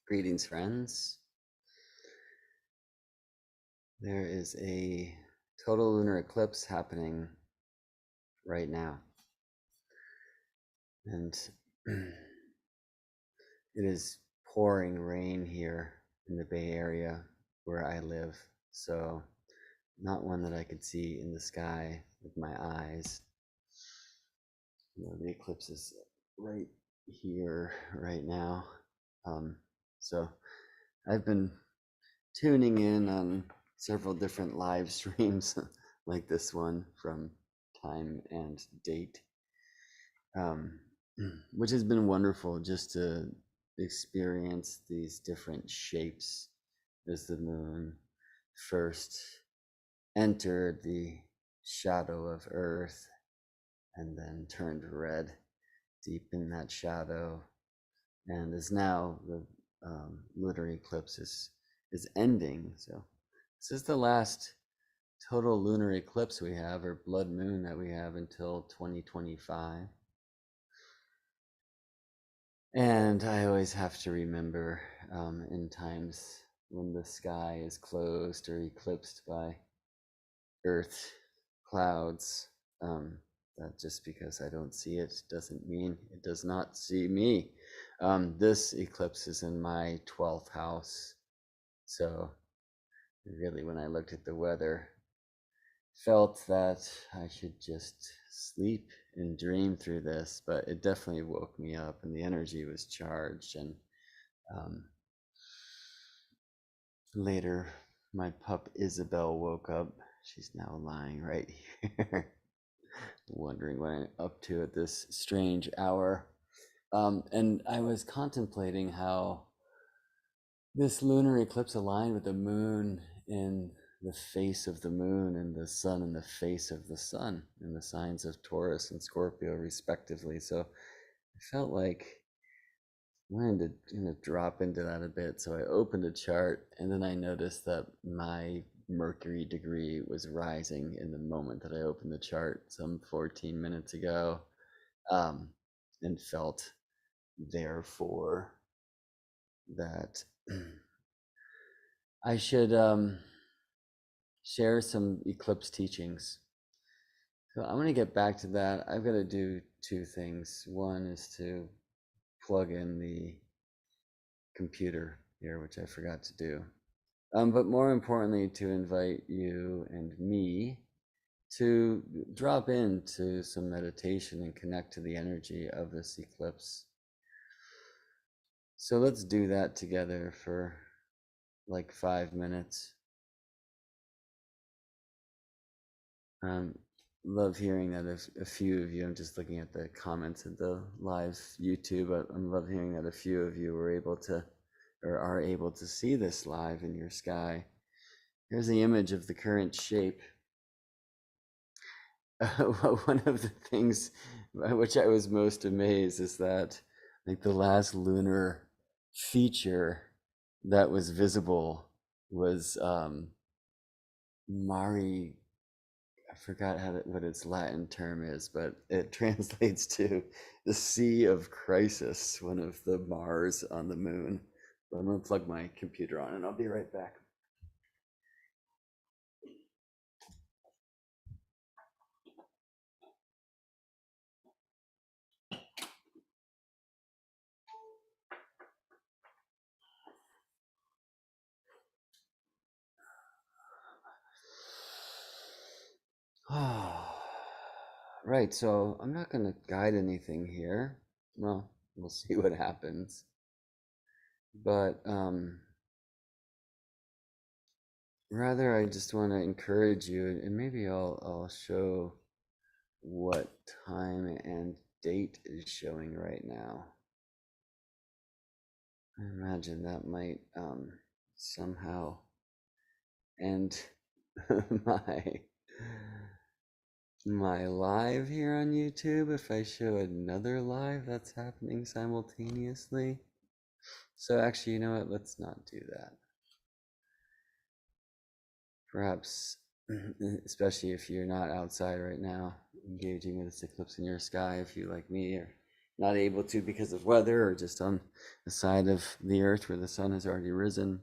Greetings, friends. There is a total lunar eclipse happening right now, and it is pouring rain here in the Bay Area where I live, so not one that I could see in the sky with my eyes. The eclipse is right here right now. So I've been tuning in on several different live streams like this one from Time and Date, um, which has been wonderful just to experience these different shapes as the moon first entered the shadow of Earth and then turned red deep in that shadow, and is now the lunar eclipse is ending. So this is the last total lunar eclipse we have, or blood moon that we have, until 2025. And I always have to remember in times when the sky is closed or eclipsed by Earth clouds, that just because I don't see it doesn't mean it does not see me. This eclipse is in my 12th house. So really, when I looked at the weather, felt that I should just sleep and dream through this, but it definitely woke me up, and the energy was charged. And later, my pup Isabel woke up. She's now lying right here, wondering what I'm up to at this strange hour. And I was contemplating how this lunar eclipse aligned with the moon in the face of the moon and the sun in the face of the sun in the signs of Taurus and Scorpio, respectively. So I felt like I wanted to drop into that a bit. So I opened a chart, and then I noticed that my Mercury degree was rising in the moment that I opened the chart some 14 minutes ago, and felt therefore that I should share some eclipse teachings. So I'm going to get back to that. I've got to do two things. One is to plug in the computer here, which I forgot to do. But more importantly, to invite you and me to drop into some meditation and connect to the energy of this eclipse. So let's do that together for like 5 minutes. Love hearing that a few of you, I'm just looking at the comments of the live YouTube, but I love hearing that a few of you were able to, or are able to see this live in your sky. Here's the image of the current shape. One of the things by which I was most amazed is that like the last lunar feature that was visible was Mari, I forgot what its Latin term is, but it translates to the Sea of Crisis, one of the Mars on the moon. But I'm gonna plug my computer on and I'll be right back. Right, so I'm not gonna guide anything here. Well, we'll see what happens. But rather, I just want to encourage you, and maybe I'll show what time and date is showing right now. I imagine that might somehow end my my live here on YouTube if I show another live that's happening simultaneously. So actually, you know what? Let's not do that. Perhaps, especially if you're not outside right now, engaging with this eclipse in your sky, if you, like me, are not able to because of weather or just on the side of the earth where the sun has already risen,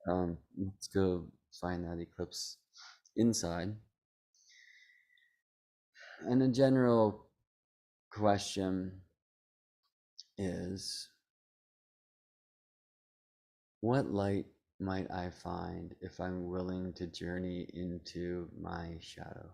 let's go find that eclipse inside. And a general question is, what light might I find if I'm willing to journey into my shadow?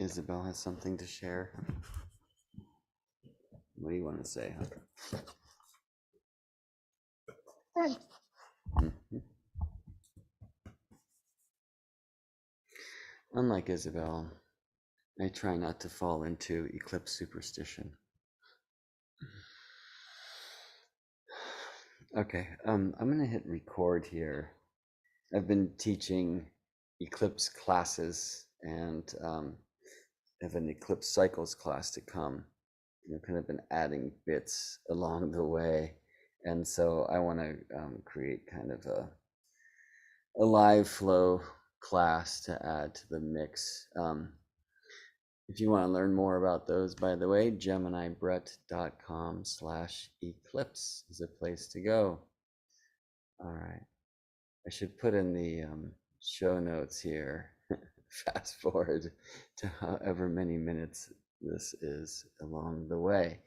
Isabel has something to share. What do you want to say? Mhm. Unlike Isabel, I try not to fall into eclipse superstition. Okay, I'm gonna hit record here. I've been teaching eclipse classes and have an eclipse cycles class to come. Kind of been adding bits along the way, and so I want to create kind of a live flow class to add to the mix. If you want to learn more about those, by the way, geminibrett.com/eclipse is a place to go. All right. I should put in the show notes here. Fast forward to however many minutes this is along the way.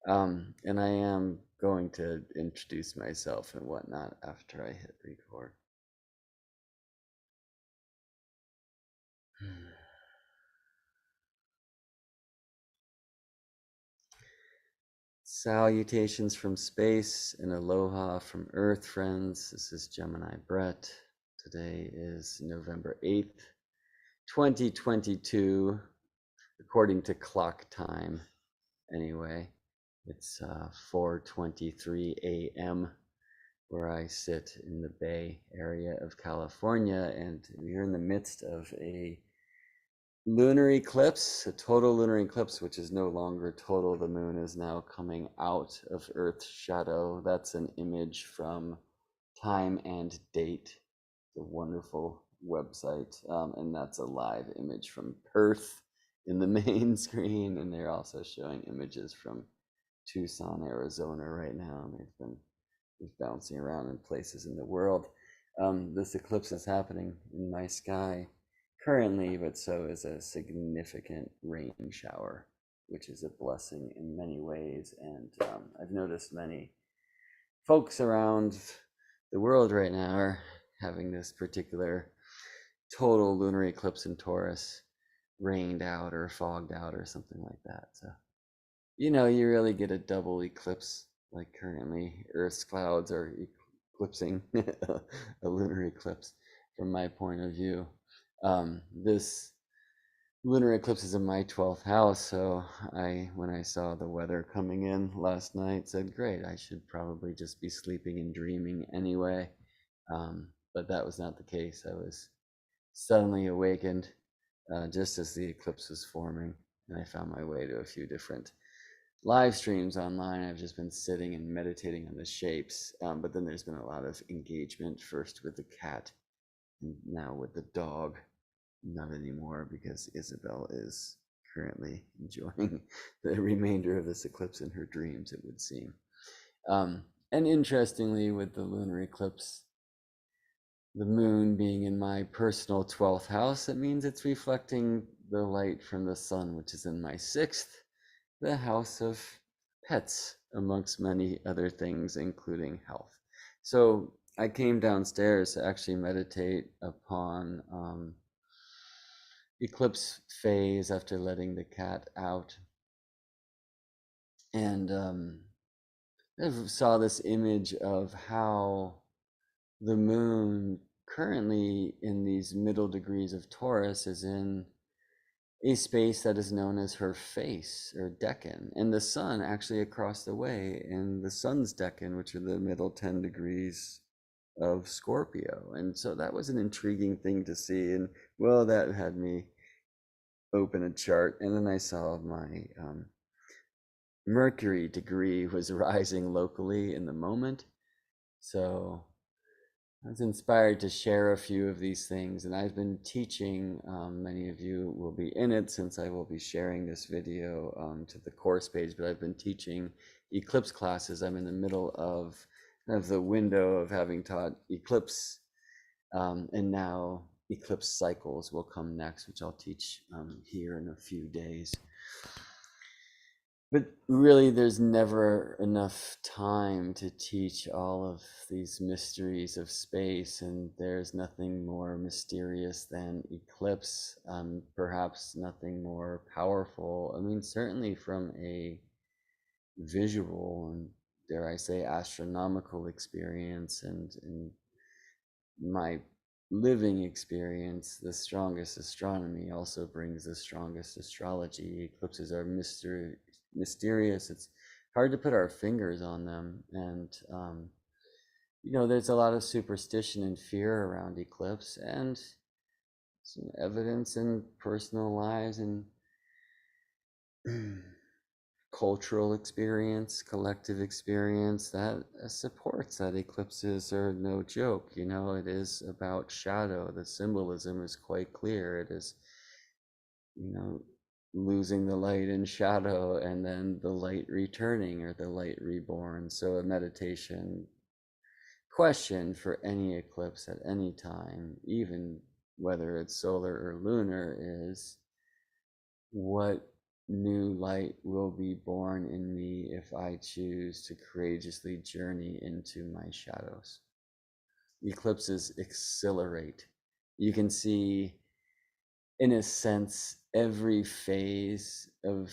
And I am going to introduce myself and whatnot after I hit record. Salutations from space and aloha from Earth, friends. This is Gemini Brett. Today is November 8th, 2022, according to clock time. Anyway, it's 4:23 a.m. where I sit in the Bay Area of California, and we're in the midst of a lunar eclipse, a total lunar eclipse, which is no longer total. The moon is now coming out of Earth's shadow. That's an image from Time and Date, the wonderful website, and that's a live image from Perth. in the main screen, and they're also showing images from Tucson, Arizona right now, and they've been just bouncing around in places in the world. This eclipse is happening in my sky currently, but so is a significant rain shower, which is a blessing in many ways. And I've noticed many folks around the world right now are having this particular total lunar eclipse in Taurus rained out or fogged out or something like that. So, you know, you really get a double eclipse. Like currently, Earth's clouds are eclipsing a lunar eclipse from my point of view. This lunar eclipse is in my 12th house, so when I saw the weather coming in last night, said, great, I should probably just be sleeping and dreaming anyway. But that was not the case. I was suddenly awakened just as the eclipse was forming, and I found my way to a few different live streams online. I've just been sitting and meditating on the shapes, but then there's been a lot of engagement, first with the cat and now with the dog. Not anymore, because Isabel is currently enjoying the remainder of this eclipse in her dreams, it would seem. And interestingly, with the lunar eclipse, the moon being in my personal 12th house, it means it's reflecting the light from the sun, which is in my 6th, the house of pets, amongst many other things, including health. So I came downstairs to actually meditate upon eclipse phase after letting the cat out. And I saw this image of how the moon currently in these middle degrees of Taurus is in a space that is known as her face or decan, and the sun actually across the way in the sun's decan, which are the middle 10 degrees of Scorpio. And so that was an intriguing thing to see, and well, that had me open a chart, and then I saw my Mercury degree was rising locally in the moment. So I was inspired to share a few of these things, and I've been teaching. Many of you will be in it since I will be sharing this video to the course page, but I've been teaching eclipse classes. I'm in the middle of the window of having taught eclipse, and now eclipse cycles will come next, which I'll teach here in a few days. But really, there's never enough time to teach all of these mysteries of space, and there's nothing more mysterious than eclipse, perhaps nothing more powerful. I mean, certainly from a visual and, dare I say, astronomical experience, and my living experience, the strongest astronomy also brings the strongest astrology. Eclipses are mysterious. It's hard to put our fingers on them, and you know, there's a lot of superstition and fear around eclipse, and some evidence in personal lives and cultural experience, collective experience that supports that eclipses are no joke. You know, it is about shadow. The symbolism is quite clear. It is, you know, losing the light in shadow and then the light returning or the light reborn. So a meditation question for any eclipse at any time, even whether it's solar or lunar, is what new light will be born in me if I choose to courageously journey into my shadows. Eclipses accelerate. You can see, in a sense, every phase of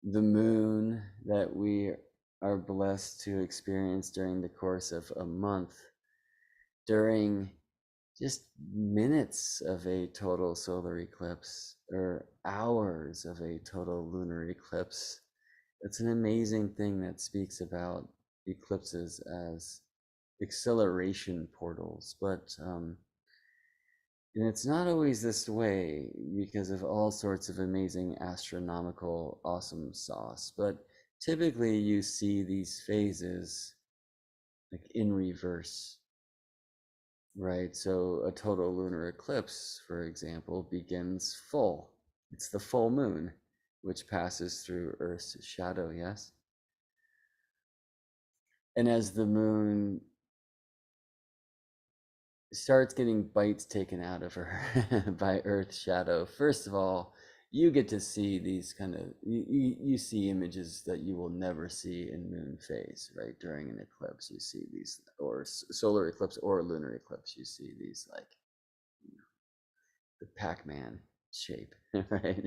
the moon that we are blessed to experience during the course of a month, during just minutes of a total solar eclipse or hours of a total lunar eclipse. It's an amazing thing that speaks about eclipses as acceleration portals, but and it's not always this way because of all sorts of amazing astronomical awesome sauce, but typically you see these phases like in reverse. Right, so a total lunar eclipse, for example, begins full, It's the full moon, which passes through Earth's shadow, yes? And as the moon starts getting bites taken out of her by Earth's shadow, first of all, you get to see these kind of, you see images that you will never see in moon phase, right? During an eclipse, you see these, or solar eclipse or lunar eclipse, you see these like the Pac-Man shape, right?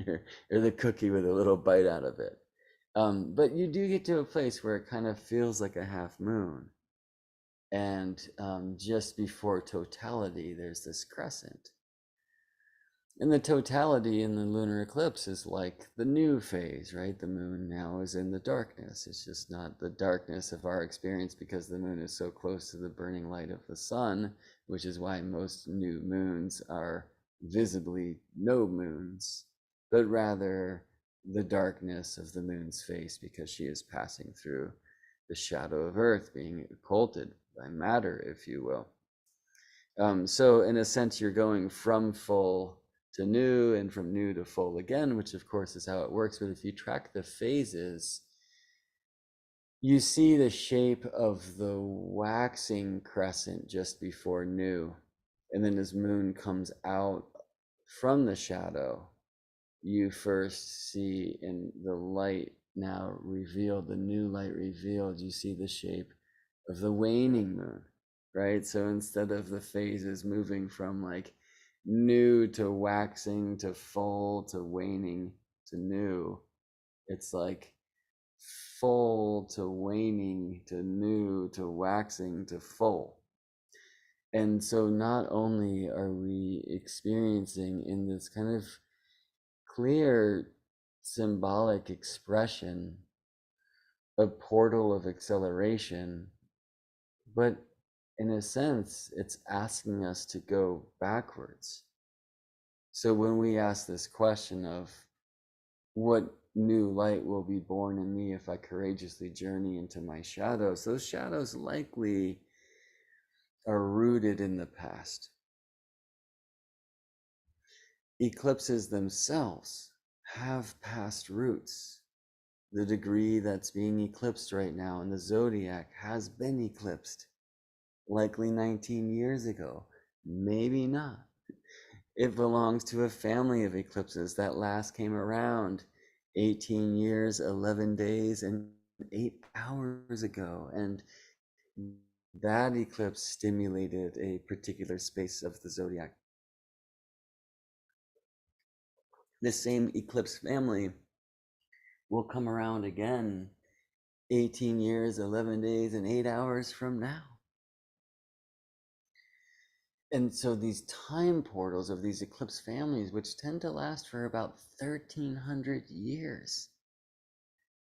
Or the cookie with a little bite out of it. But you do get to a place where it kind of feels like a half moon. And just before totality, there's this crescent. And the totality in the lunar eclipse is like the new phase, right? The moon now is in the darkness. It's just not the darkness of our experience because the moon is so close to the burning light of the sun, which is why most new moons are visibly no moons, but rather the darkness of the moon's face because she is passing through the shadow of Earth, being occulted by matter, if you will. So in a sense, you're going from full to new and from new to full again, which of course is how it works. But if you track the phases, you see the shape of the waxing crescent just before new. And then as moon comes out from the shadow, you first see in the light now revealed, the new light revealed, you see the shape of the waning moon, right? So instead of the phases moving from like new to waxing to full to waning to new, it's like full to waning to new to waxing to full. And so not only are we experiencing in this kind of clear symbolic expression a portal of acceleration, but in a sense, it's asking us to go backwards. So when we ask this question of what new light will be born in me if I courageously journey into my shadows, those shadows likely are rooted in the past. Eclipses themselves have past roots. The degree that's being eclipsed right now in the zodiac has been eclipsed, likely 19 years ago, maybe not. It belongs to a family of eclipses that last came around 18 years, 11 days, and 8 hours ago. And that eclipse stimulated a particular space of the zodiac. This same eclipse family will come around again 18 years, 11 days, and 8 hours from now. And so these time portals of these eclipse families, which tend to last for about 1,300 years,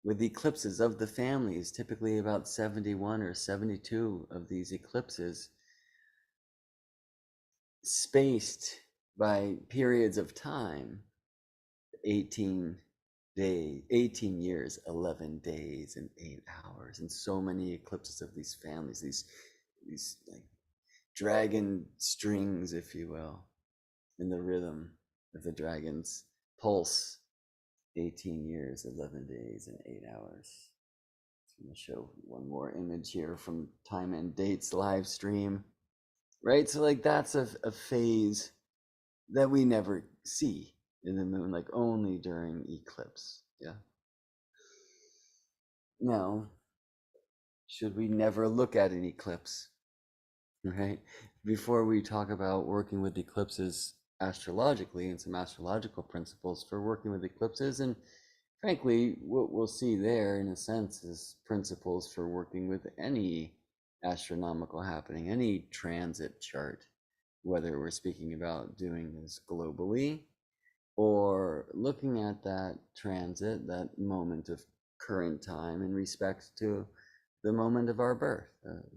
with eclipses of the families, typically about 71 or 72 of these eclipses, spaced by periods of time, 18 days, 18 years, 11 days, and 8 hours, and so many eclipses of these families, these like dragon strings, if you will, in the rhythm of the dragon's pulse. 18 years, 11 days, and 8 hours. I'm going to show one more image here from Time and Dates live stream, right? So like that's a phase that we never see in the moon, like only during eclipse. Yeah. Now, should we never look at an eclipse, right? Before we talk about working with eclipses astrologically and some astrological principles for working with eclipses, and frankly, what we'll see there in a sense is principles for working with any astronomical happening, any transit chart, whether we're speaking about doing this globally or looking at that transit, that moment of current time in respect to the moment of our birth,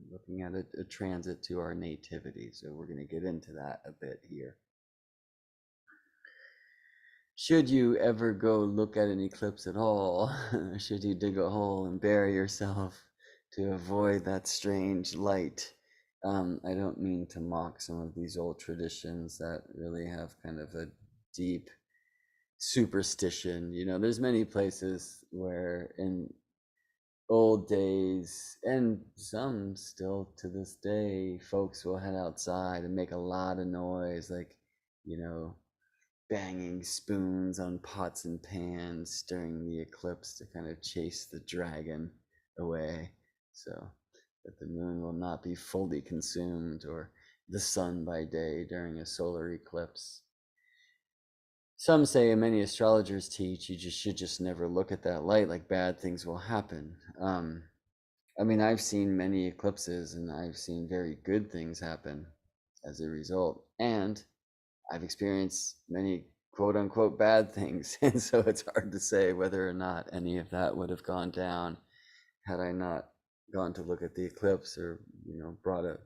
looking at a transit to our nativity. So we're going to get into that a bit here. Should you ever go look at an eclipse at all, should you dig a hole and bury yourself to avoid that strange light? I don't mean to mock some of these old traditions that really have kind of a deep superstition. There's many places where in old days, and some still to this day, folks will head outside and make a lot of noise, like, you know, banging spoons on pots and pans during the eclipse to kind of chase the dragon away, so that the moon will not be fully consumed, or the sun by day during a solar eclipse. Some say, and many astrologers teach, you should just never look at that light, like bad things will happen. I mean, I've seen many eclipses and I've seen very good things happen as a result. And I've experienced many quote unquote bad things. And so it's hard to say whether or not any of that would have gone down had I not gone to look at the eclipse, or, brought a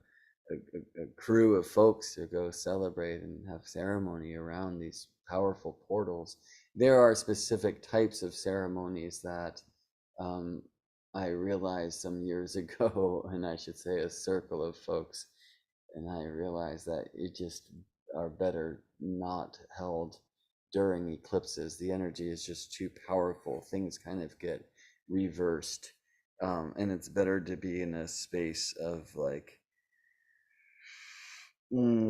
crew of folks to go celebrate and have ceremony around these powerful portals. There are specific types of ceremonies that um, I realized some years ago, and I should say a circle of folks, and I realized that it just are better not held during eclipses. The energy is just too powerful. Things kind of get reversed. And it's better to be in a space of like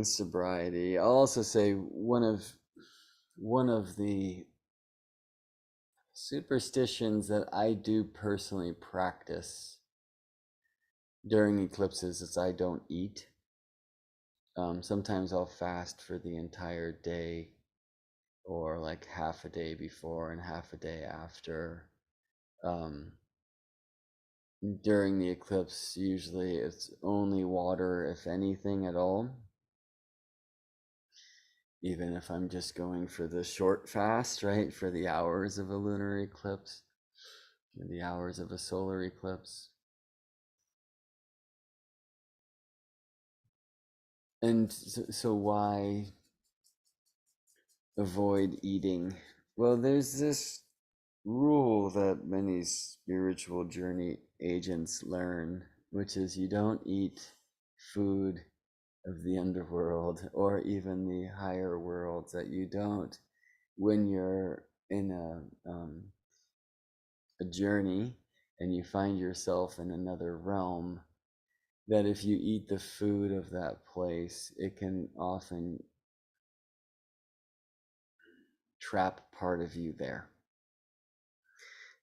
sobriety. I'll also say one of the superstitions that I do personally practice during eclipses is I don't eat. Sometimes I'll fast for the entire day, or like half a day before and half a day after. Um, During the eclipse, usually it's only water, if anything at all. Even if I'm just going for the short fast, right, for the hours of a lunar eclipse, or the hours of a solar eclipse. And so why avoid eating? Well, there's this rule that many spiritual journey agents learn, which is you don't eat food of the underworld or even the higher worlds, that you don't, when you're in a journey and you find yourself in another realm, that if you eat the food of that place, it can often trap part of you there.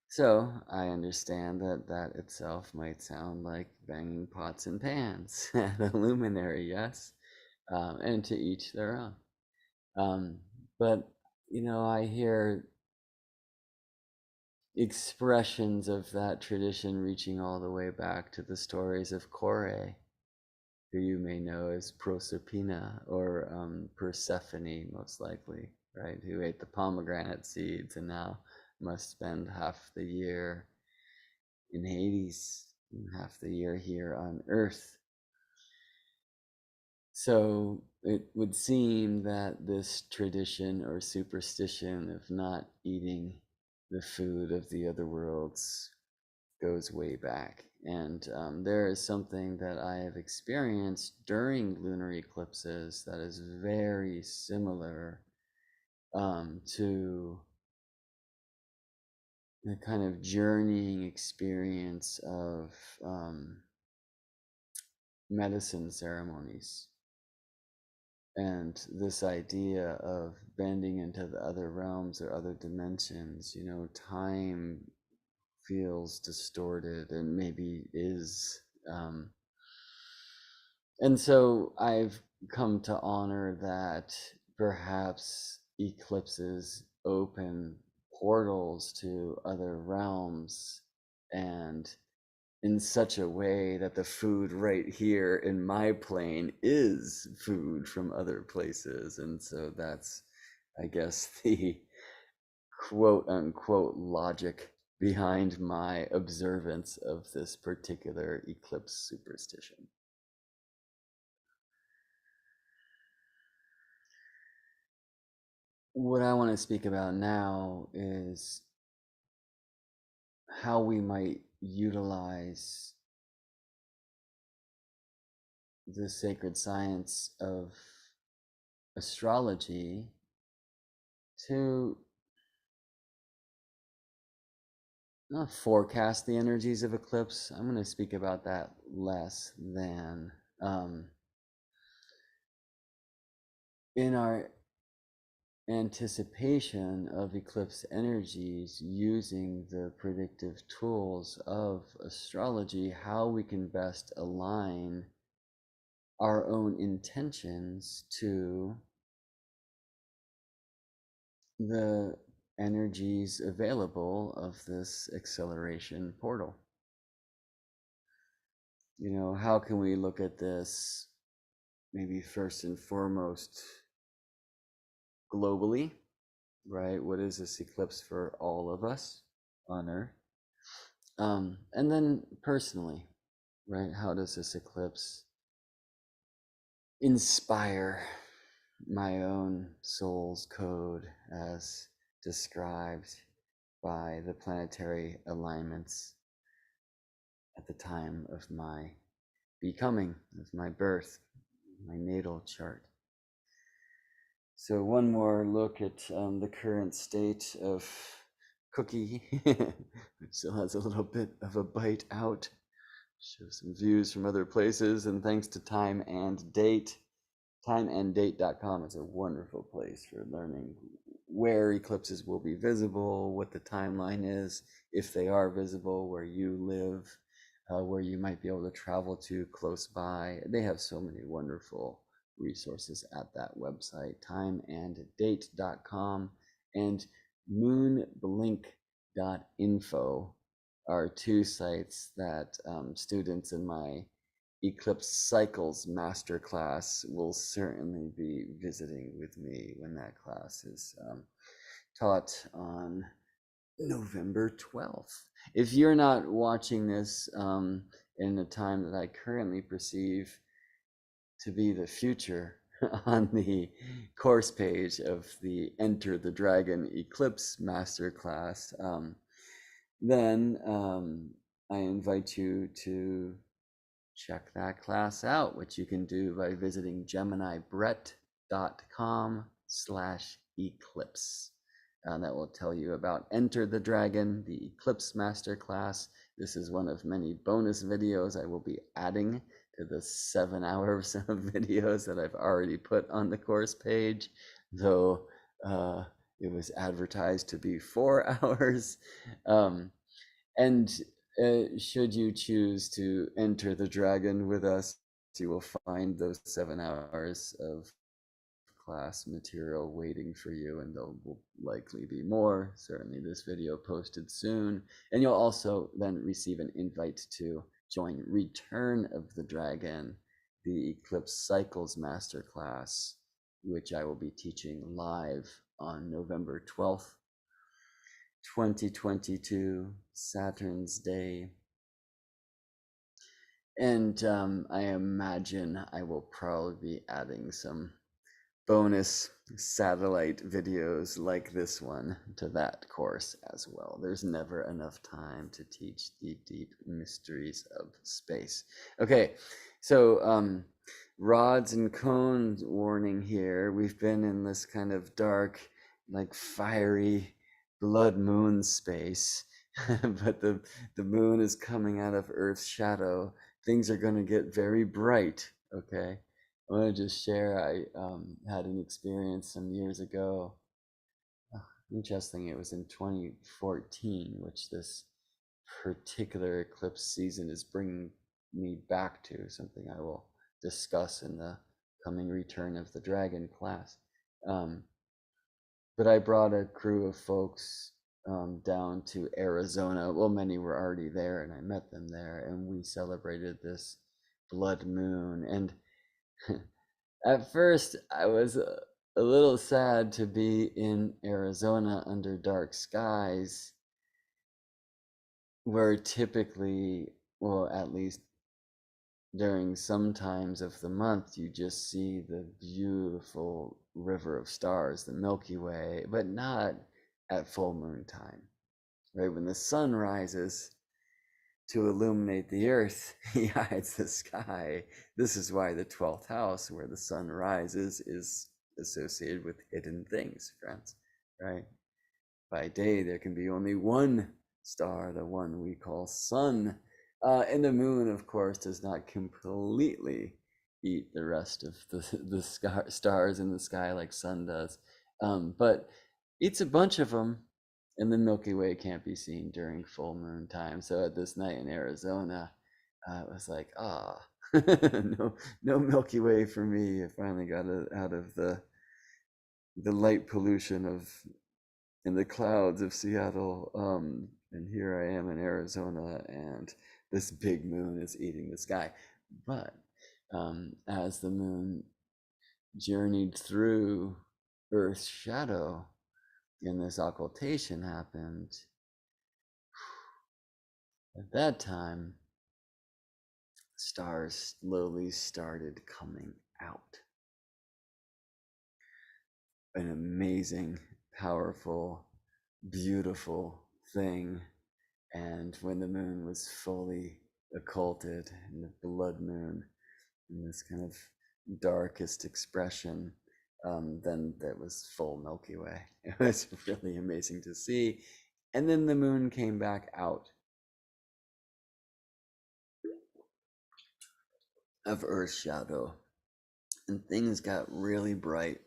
So I understand that that itself might sound like banging pots and pans at a luminary, yes, and to each their own. But I hear expressions of that tradition reaching all the way back to the stories of Kore, who you may know as Proserpina, or Persephone, most likely, right? Who ate the pomegranate seeds and now must spend half the year in Hades and half the year here on Earth. So it would seem that this tradition or superstition of not eating the food of the other worlds goes way back. And there is something that I have experienced during lunar eclipses that is very similar to the kind of journeying experience of medicine ceremonies. And this idea of bending into the other realms or other dimensions, time feels distorted and maybe is. And so I've come to honor that perhaps eclipses open portals to other realms, and in such a way that the food right here in my plane is food from other places. And so that's, I guess, the quote unquote logic behind my observance of this particular eclipse superstition. What I want to speak about now is how we might utilize the sacred science of astrology to not forecast the energies of eclipse. I'm going to speak about that less than in our anticipation of eclipse energies using the predictive tools of astrology, how we can best align our own intentions to the energies available of this acceleration portal. You know, how can we look at this maybe first and foremost globally, right? What is this eclipse for all of us on Earth? And then personally, right? How does this eclipse inspire my own soul's code as described by the planetary alignments at the time of my becoming, of my birth, my natal chart? So one more look at the current state of Cookie, which still has a little bit of a bite out. Show some views from other places, and thanks to Time and Date. Timeanddate.com is a wonderful place for learning where eclipses will be visible, what the timeline is, if they are visible, where you live, where you might be able to travel to close by. They have so many wonderful resources at that website, timeanddate.com and moonblink.info are two sites that students in my Eclipse Cycles Master Class will certainly be visiting with me when that class is taught on November 12th. If you're not watching this in a time that I currently perceive to be the future on the course page of the Enter the Dragon Eclipse Masterclass, then I invite you to check that class out, which you can do by visiting geminibrett.com/eclipse. That will tell you about Enter the Dragon, the Eclipse Masterclass. This is one of many bonus videos I will be adding to the 7 hours of videos that I've already put on the course page, though it was advertised to be 4 hours. And should you choose to enter the dragon with us, you will find those 7 hours of class material waiting for you, and there will likely be more. Certainly this video posted soon, and you'll also then receive an invite to join Return of the Dragon, the Eclipse Cycles Masterclass, which I will be teaching live on November 12th, 2022, Saturn's Day. And I imagine I will probably be adding some bonus satellite videos like this one to that course as well. There's never enough time to teach the deep mysteries of space. Okay, so rods and cones warning here. We've been in this kind of dark, like fiery blood moon space, but the moon is coming out of Earth's shadow. Things are going to get very bright, okay? I want to just share, I had an experience some years ago. Interesting, it was in 2014, which this particular eclipse season is bringing me back to, something I will discuss in the coming Return of the Dragon class. But I brought a crew of folks down to Arizona. Well, many were already there, and I met them there, and we celebrated this blood moon. And at first, I was a little sad to be in Arizona under dark skies, where typically, well, at least during some times of the month, you just see the beautiful river of stars, the Milky Way, but not at full moon time, right? When the sun rises to illuminate the earth, he hides the sky. This is why the 12th house, where the sun rises, is associated with hidden things, friends, right? By day, there can be only one star, the one we call sun. And the moon, of course, does not completely eat the rest of the stars in the sky like sun does, but eats a bunch of them. And the Milky Way can't be seen during full moon time. So at this night in Arizona, it was like, no, no Milky Way for me. I finally got it out of the light pollution of in the clouds of Seattle. And here I am in Arizona, and this big moon is eating the sky. But as the moon journeyed through Earth's shadow and this occultation happened, at that time, stars slowly started coming out. An amazing, powerful, beautiful thing. And when the moon was fully occulted, and the blood moon, in this kind of darkest expression, then there was full Milky Way. It was really amazing to see. And then the moon came back out of Earth's shadow, and things got really bright.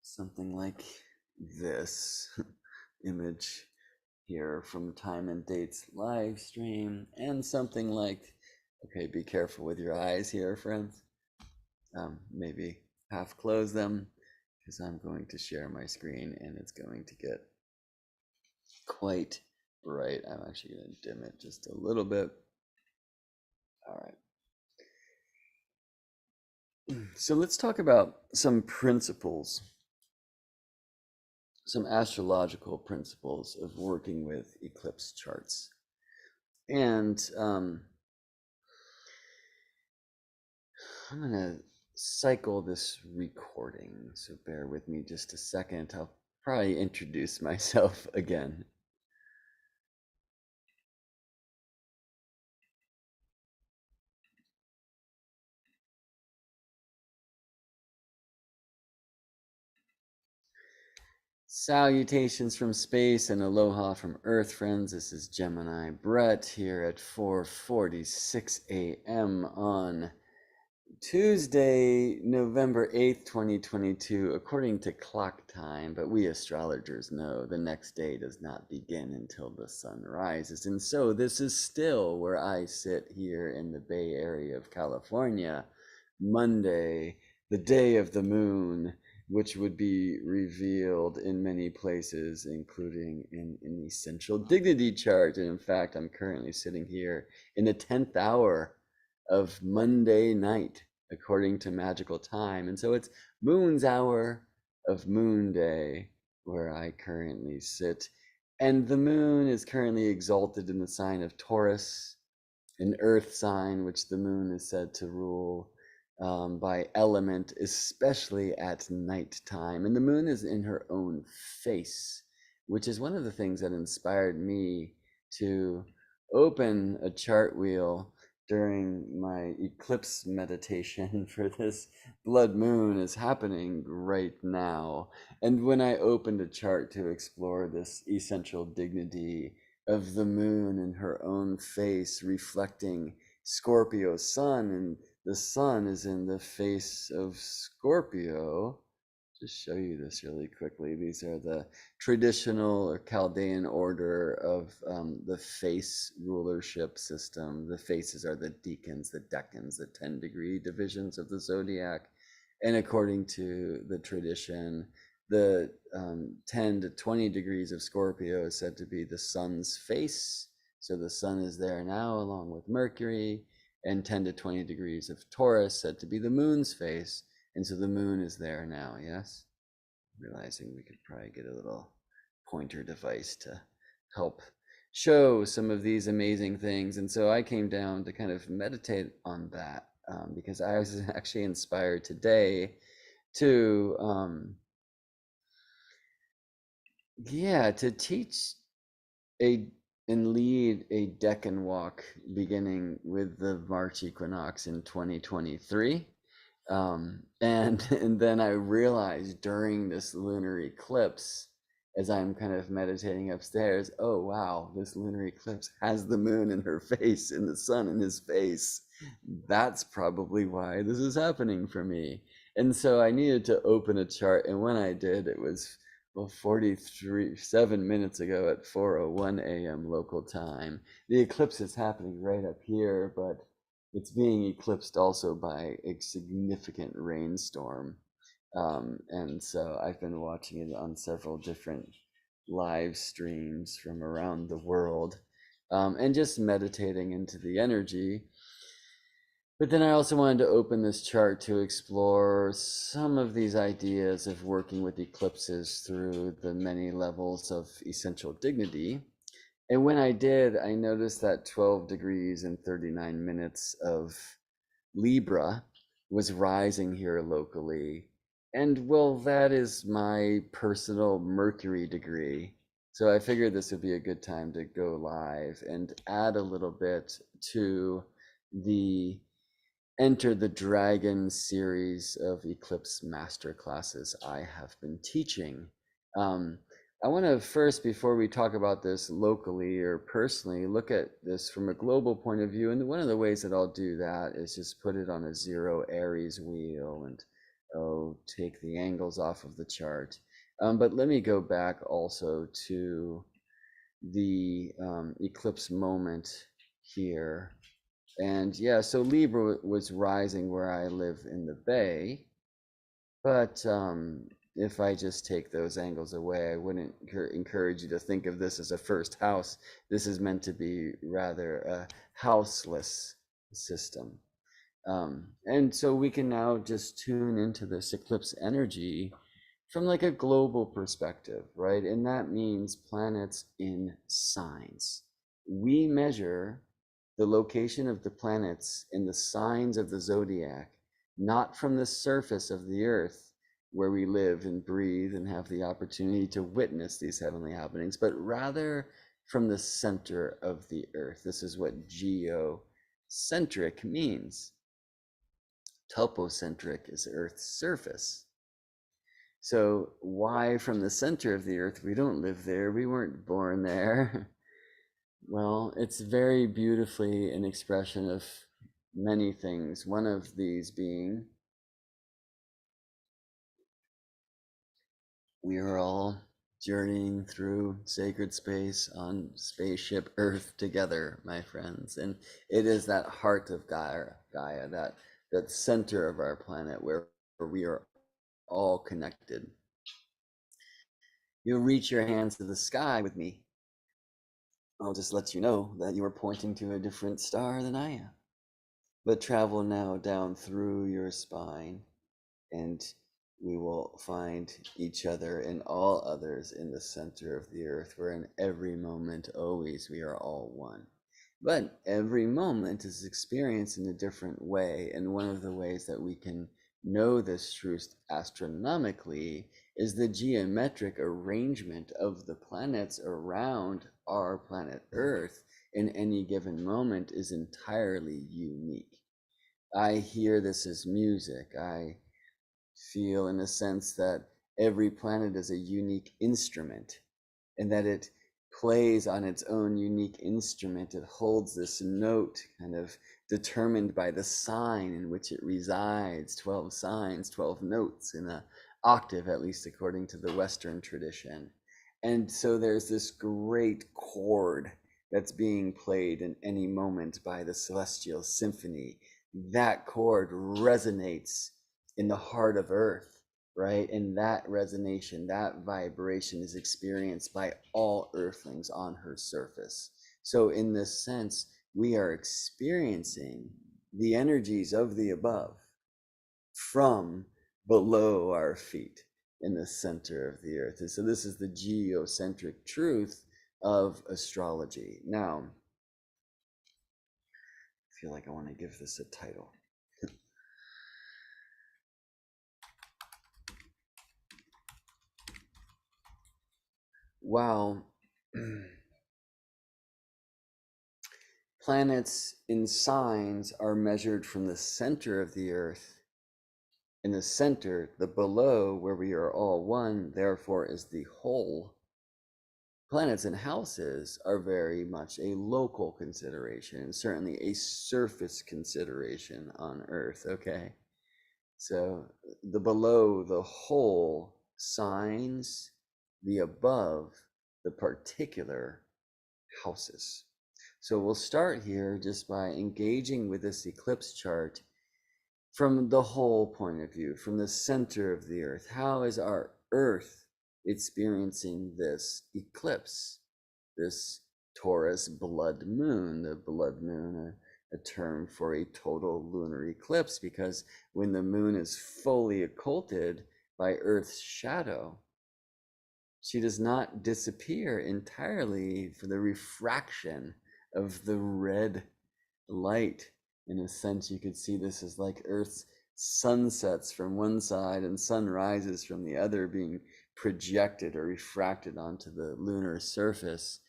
Something like this image here from Time and Date's live stream, and something like, okay, be careful with your eyes here, friends. Maybe half close them, because I'm going to share my screen and it's going to get quite bright. I'm actually going to dim it just a little bit. All right. So let's talk about some principles, some astrological principles of working with eclipse charts. And I'm going to cycle this recording, so bear with me just a second. I'll probably introduce myself again. Salutations from space and aloha from Earth, friends. This is Gemini Brett here at 4:46 a.m. on Tuesday, November 8th, 2022, according to clock time, but we astrologers know the next day does not begin until the sun rises. And so this is still where I sit here in the Bay Area of California, Monday, the day of the moon, which would be revealed in many places, including in an essential dignity chart. And in fact, I'm currently sitting here in the 10th hour of Monday night, according to magical time. And so it's moon's hour of moon day where I currently sit. And the moon is currently exalted in the sign of Taurus, an earth sign which the moon is said to rule by element, especially at nighttime. And the moon is in her own face, which is one of the things that inspired me to open a chart wheel during my eclipse meditation for this blood moon is happening right now. And when I opened a chart to explore this essential dignity of the moon in her own face, reflecting Scorpio sun, and the sun is in the face of Scorpio. Just show you this really quickly. These are the traditional or Chaldean order of the face rulership system. The faces are the decans, the decans, the 10-degree divisions of the zodiac. And according to the tradition, the 10 to 20 degrees of Scorpio is said to be the sun's face. So the sun is there now along with Mercury, and 10 to 20 degrees of Taurus said to be the moon's face. And so the moon is there now, yes? Realizing we could probably get a little pointer device to help show some of these amazing things. And so I came down to kind of meditate on that because I was actually inspired today to, to teach and lead a Decan walk beginning with the March equinox in 2023. And then I realized during this lunar eclipse as I'm kind of meditating upstairs, oh wow, this lunar eclipse has the moon in her face and the sun in his face. That's probably why this is happening for me. And so I needed to open a chart, and when I did, it was, well, 7 minutes ago at 4:01 a.m. local time. The eclipse is happening right up here, but it's being eclipsed also by a significant rainstorm. And so I've been watching it on several different live streams from around the world, and just meditating into the energy. But then I also wanted to open this chart to explore some of these ideas of working with eclipses through the many levels of essential dignity. And when I did, I noticed that 12 degrees and 39 minutes of Libra was rising here locally. And well, that is my personal Mercury degree. So I figured this would be a good time to go live and add a little bit to the Enter the Dragon series of Eclipse Master Classes I have been teaching. Um, I want to first, before we talk about this locally or personally, look at this from a global point of view. And one of the ways that I'll do that is just put it on a 0 Aries wheel and take the angles off of the chart. But let me go back also to the eclipse moment here. And yeah, so Libra was rising where I live in the Bay, but if I just take those angles away, I wouldn't encourage you to think of this as a first house. This is meant to be rather a houseless system. And so we can now just tune into this eclipse energy from like a global perspective, right? And that means planets in signs. We measure the location of the planets in the signs of the zodiac, not from the surface of the earth where we live and breathe and have the opportunity to witness these heavenly happenings, but rather from the center of the earth. This is what geocentric means. Topocentric is Earth's surface. So why from the center of the earth? We don't live there. We weren't born there. Well, it's very beautifully an expression of many things. One of these being we are all journeying through sacred space on spaceship Earth together, my friends. And it is that heart of Gaia, that center of our planet where we are all connected. You'll reach your hands to the sky with me. I'll just let you know that you are pointing to a different star than I am. But travel now down through your spine, and we will find each other and all others in the center of the earth, where in every moment, always, we are all one. But every moment is experienced in a different way, and one of the ways that we can know this truth astronomically is the geometric arrangement of the planets around our planet Earth in any given moment is entirely unique. I hear this as music. I feel, in a sense, that every planet is a unique instrument and that it plays on its own unique instrument. It holds this note kind of determined by the sign in which it resides. 12 signs, 12 notes in an octave, at least according to the Western tradition. And so there's this great chord that's being played in any moment by the celestial symphony. That chord resonates in the heart of Earth, right? And that resonation, that vibration is experienced by all earthlings on her surface. So in this sense, we are experiencing the energies of the above from below our feet in the center of the earth. And so this is the geocentric truth of astrology. Now, I feel like I want to give this a title. Wow. Planets in signs are measured from the center of the earth. In the center, the below, where we are all one, therefore is the whole. planets and houses are very much a local consideration and certainly a surface consideration on Earth. Okay. So the below, the whole signs, the above, the particular houses. So we'll start here just by engaging with this eclipse chart from the whole point of view, from the center of the earth. How is our earth experiencing this eclipse, this Taurus blood moon, the blood moon, a term for a total lunar eclipse, because when the moon is fully occulted by Earth's shadow, she does not disappear entirely for the refraction of the red light. In a sense, you could see this as like Earth's sunsets from one side and sunrises from the other being projected or refracted onto the lunar surface.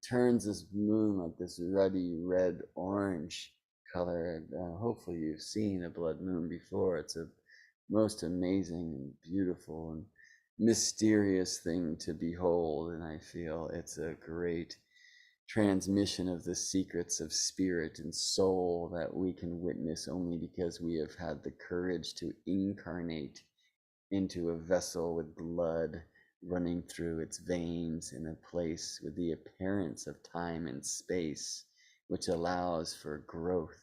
Turns this moon like this ruddy red orange color. Hopefully you've seen a blood moon before. It's a most amazing and beautiful and mysterious thing to behold, and I feel it's a great transmission of the secrets of spirit and soul that we can witness only because we have had the courage to incarnate into a vessel with blood running through its veins in a place with the appearance of time and space, which allows for growth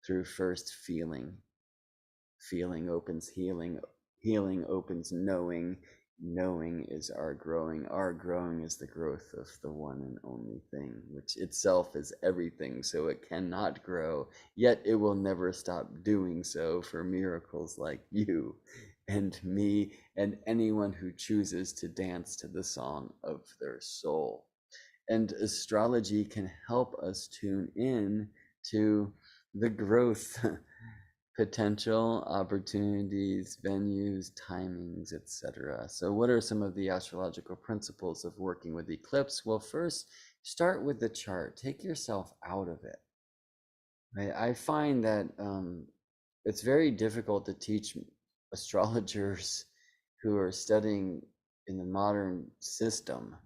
through first feeling. Feeling opens healing, healing opens knowing, knowing is our growing is the growth of the one and only thing, which itself is everything, so it cannot grow, yet it will never stop doing so for miracles like you and me and anyone who chooses to dance to the song of their soul. And astrology can help us tune in to the growth potential, opportunities, venues, timings, etc. So what are some of the astrological principles of working with eclipse? Well, first, start with the chart. Take yourself out of it. Right? I find that it's very difficult to teach astrologers who are studying in the modern system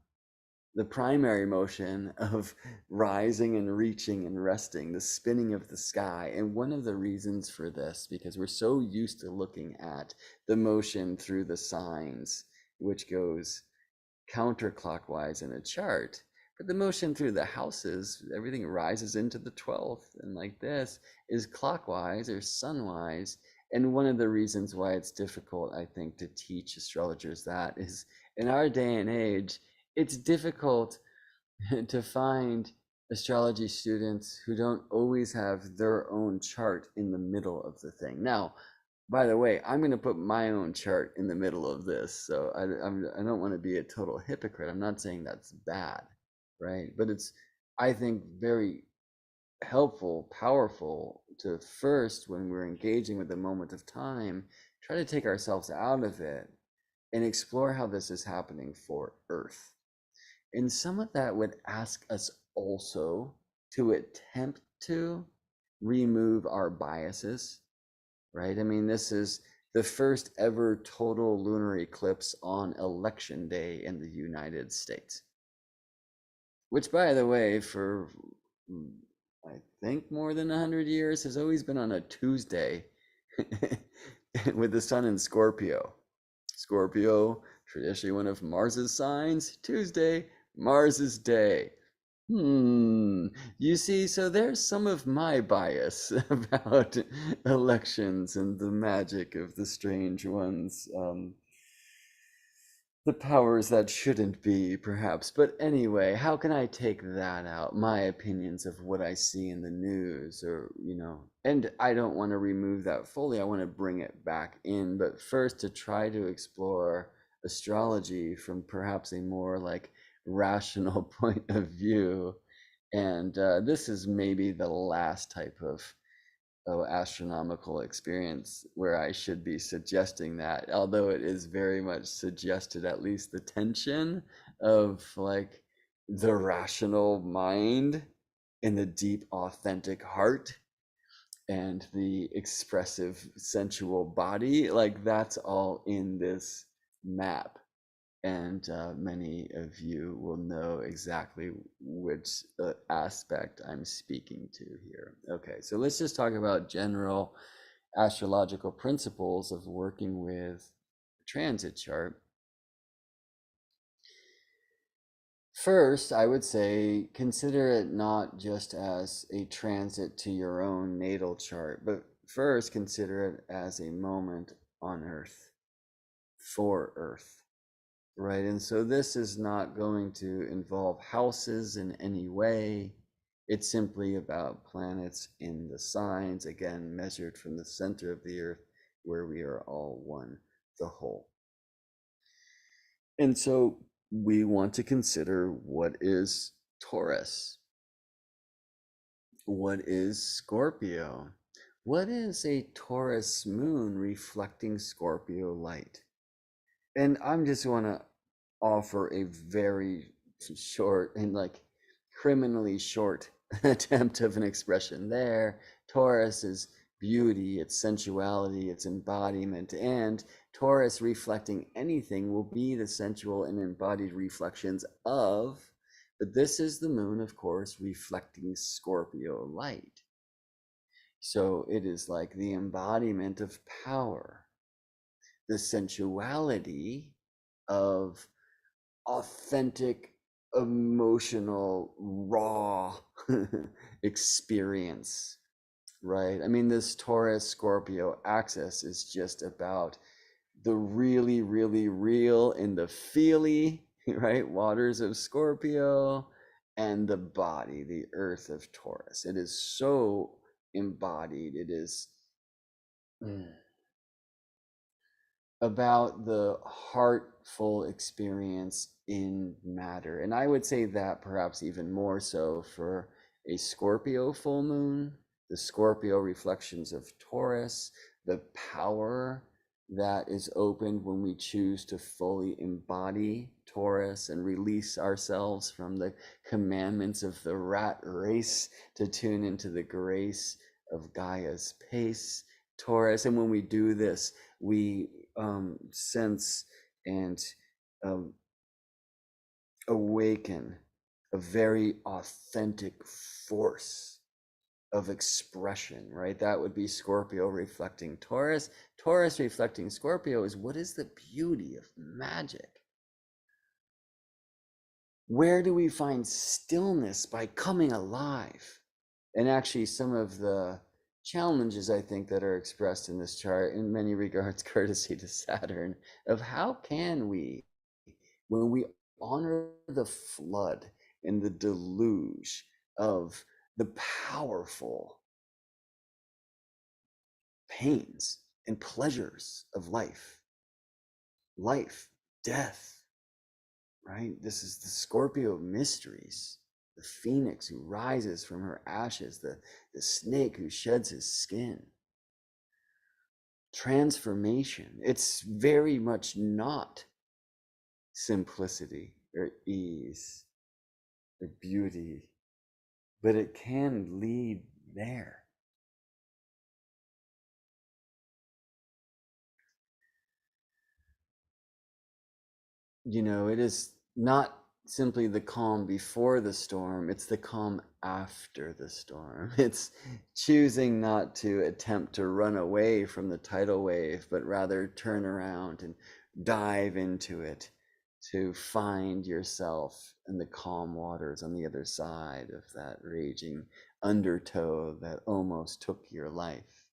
the primary motion of rising and reaching and resting, the spinning of the sky. And one of the reasons for this, because we're so used to looking at the motion through the signs, which goes counterclockwise in a chart, but the motion through the houses, everything rises into the 12th, and like this is clockwise or sunwise. And one of the reasons why it's difficult, I think, to teach astrologers that is in our day and age, it's difficult to find astrology students who don't always have their own chart in the middle of the thing. Now, by the way, I'm going to put my own chart in the middle of this, so I don't want to be a total hypocrite. I'm not saying that's bad, right? But it's, I think, very helpful, powerful to first, when we're engaging with the moment of time, try to take ourselves out of it and explore how this is happening for Earth. And some of that would ask us also to attempt to remove our biases, right? I mean, this is the first ever total lunar eclipse on election day in the United States, which, by the way, for I think more than 100 years has always been on a Tuesday with the sun in Scorpio. Scorpio, traditionally one of Mars's signs, Tuesday, Mars's day. You see, so there's some of my bias about elections and the magic of the strange ones. The powers that shouldn't be, perhaps. But anyway, how can I take that out? My opinions of what I see in the news, or, and I don't want to remove that fully. I want to bring it back in. But first, to try to explore astrology from perhaps a more like rational point of view. And this is maybe the last type of astronomical experience where I should be suggesting that, although it is very much suggested, at least the tension of like the rational mind and the deep authentic heart and the expressive sensual body, like that's all in this map. And many of you will know exactly which aspect I'm speaking to here. Okay, so let's just talk about general astrological principles of working with a transit chart. First, I would say consider it not just as a transit to your own natal chart, but first consider it as a moment on Earth, for Earth, right? And so this is not going to involve houses in any way. It's simply about planets in the signs, again, measured from the center of the Earth, where we are all one, the whole. And so we want to consider what is Taurus? What is Scorpio? What is a Taurus moon reflecting Scorpio light? And I'm just want to offer a very short and like criminally short attempt of an expression there. Taurus is beauty, its sensuality, its embodiment, and Taurus reflecting anything will be the sensual and embodied reflections of, but this is the moon, of course, reflecting Scorpio light. So it is like the embodiment of power, the sensuality of authentic, emotional, raw experience, right? I mean, this Taurus Scorpio axis is just about the really, really real and the feely, right? Waters of Scorpio and the body, the earth of Taurus. It is so embodied. It is about the heartful experience in matter. And I would say that perhaps even more so for a Scorpio full moon, the Scorpio reflections of Taurus, the power that is opened when we choose to fully embody Taurus and release ourselves from the commandments of the rat race to tune into the grace of Gaia's pace, Taurus. And when we do this, we sense and um, awaken a very authentic force of expression, right? That would be Scorpio reflecting Taurus. Taurus reflecting Scorpio is what is the beauty of magic? Where do we find stillness by coming alive? And actually, some of the challenges I think that are expressed in this chart, in many regards, courtesy to Saturn, of how can we, when we honor the flood and the deluge of the powerful pains and pleasures of life, death, right? This is the Scorpio mysteries, the phoenix who rises from her ashes, the snake who sheds his skin. Transformation. It's very much not simplicity or ease or beauty, but it can lead there. You know, it is not simply the calm before the storm, it's the calm after the storm. It's choosing not to attempt to run away from the tidal wave, but rather turn around and dive into it to find yourself in the calm waters on the other side of that raging undertow that almost took your life.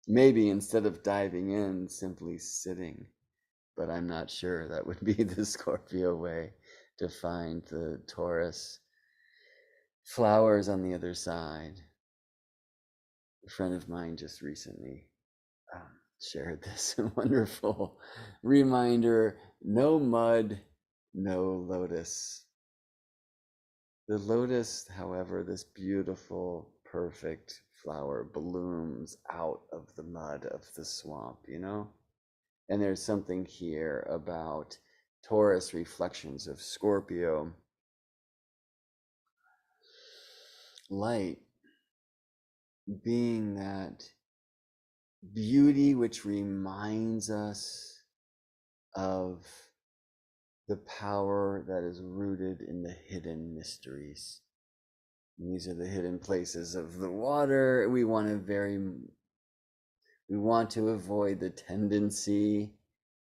Maybe instead of diving in, simply sitting, but I'm not sure that would be the Scorpio way to find the Taurus flowers on the other side. A friend of mine just recently shared this wonderful reminder: no mud, no lotus. The lotus, however, this beautiful, perfect flower blooms out of the mud of the swamp, you know? And there's something here about Taurus reflections of Scorpio light being that beauty which reminds us of the power that is rooted in the hidden mysteries. And these are the hidden places of the water. We want to avoid the tendency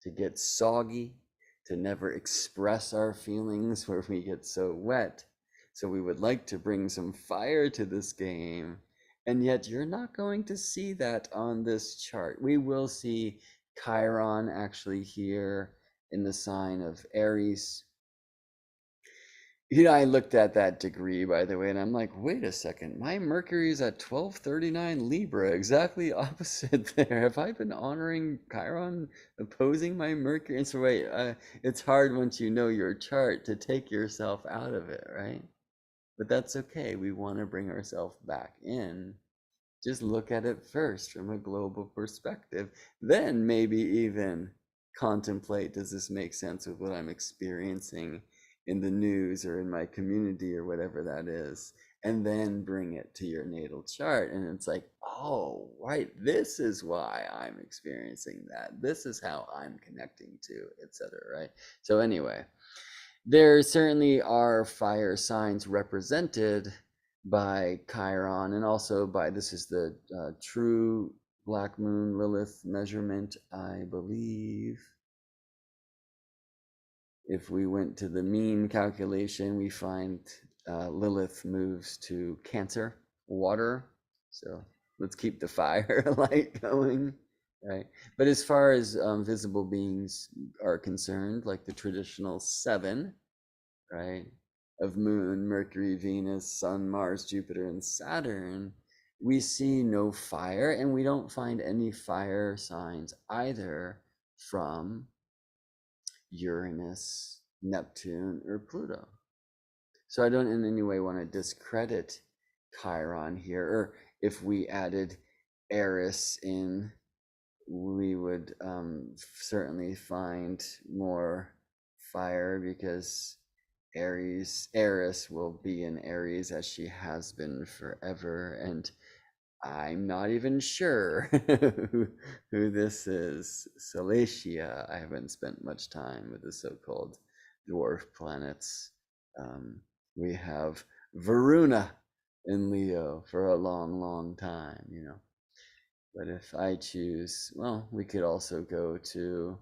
to get soggy, to never express our feelings where we get so wet. So we would like to bring some fire to this game. And yet you're not going to see that on this chart. We will see Chiron actually here in the sign of Aries. I looked at that degree, by the way, and I'm like, wait a second, my Mercury is at 1239 Libra, exactly opposite there. Have I been honoring Chiron opposing my Mercury? And so, wait, it's hard once you know your chart to take yourself out of it, right? But that's okay. We want to bring ourselves back in. Just look at it first from a global perspective. Then maybe even contemplate, does this make sense with what I'm experiencing in the news or in my community or whatever that is? And then bring it to your natal chart. And it's like, oh, right, this is why I'm experiencing that. This is how I'm connecting to, etc. Right? So anyway, there certainly are fire signs represented by Chiron, and also by, this is the true black moon Lilith measurement, I believe. If we went to the mean calculation, we find Lilith moves to Cancer, water. So let's keep the fire light going, right? But as far as visible beings are concerned, like the traditional seven, right, of Moon, Mercury, Venus, Sun, Mars, Jupiter, and Saturn, we see no fire, and we don't find any fire signs either from Uranus, Neptune, or Pluto. So I don't in any way want to discredit Chiron here, or if we added Eris in, we would certainly find more fire, because Eris will be in Aries as she has been forever, and I'm not even sure who this is. Salacia. I haven't spent much time with the so-called dwarf planets. We have Varuna in Leo for a long, long time. But if I choose, well, we could also go to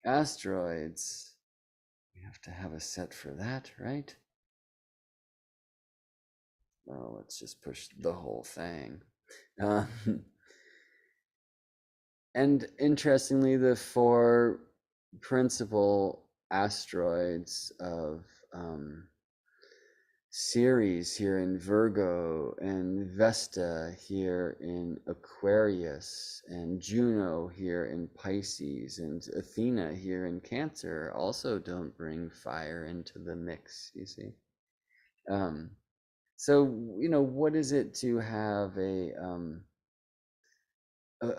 asteroids. We have to have a set for that, right? Well, let's just push the whole thing. Uh, and interestingly, the four principal asteroids of Ceres here in Virgo, and Vesta here in Aquarius, and Juno here in Pisces, and Athena here in Cancer also don't bring fire into the mix, you see. So, what is it to have a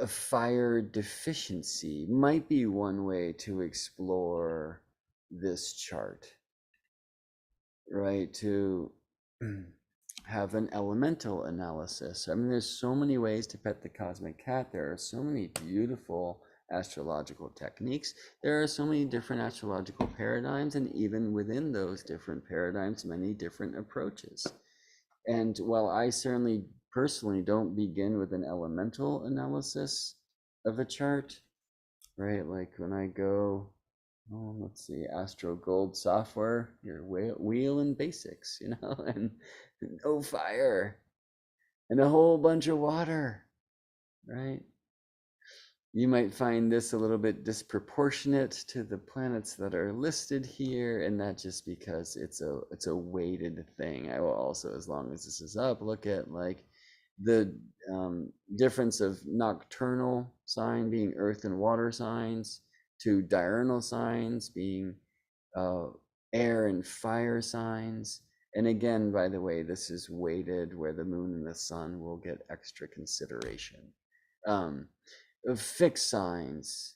fire deficiency? Might be one way to explore this chart, right? To have an elemental analysis. I mean, there's so many ways to pet the cosmic cat. There are so many beautiful astrological techniques. There are so many different astrological paradigms, and even within those different paradigms, many different approaches. And while I certainly personally don't begin with an elemental analysis of a chart, right? Like when I go, oh, let's see, Astro Gold software, your wheel and basics, and no fire and a whole bunch of water, right? You might find this a little bit disproportionate to the planets that are listed here, and that just because it's a weighted thing. I will also, as long as this is up, look at like the difference of nocturnal sign being earth and water signs to diurnal signs being air and fire signs. And again, by the way, this is weighted where the moon and the sun will get extra consideration. Of fixed signs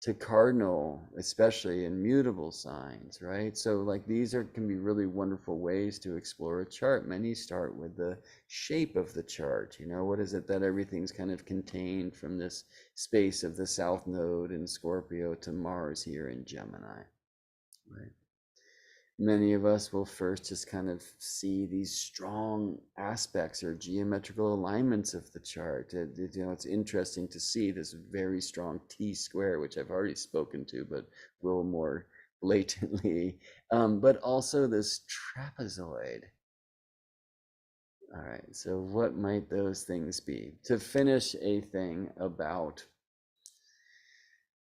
to cardinal, especially immutable signs, right? So like these can be really wonderful ways to explore a chart. Many start with the shape of the chart. What is it that everything's kind of contained from this space of the South Node in Scorpio to Mars here in Gemini? right? Many of us will first just kind of see these strong aspects or geometrical alignments of the chart. It's interesting to see this very strong T square, which I've already spoken to, but will more blatantly. But also this trapezoid. All right, so what might those things be? To finish a thing about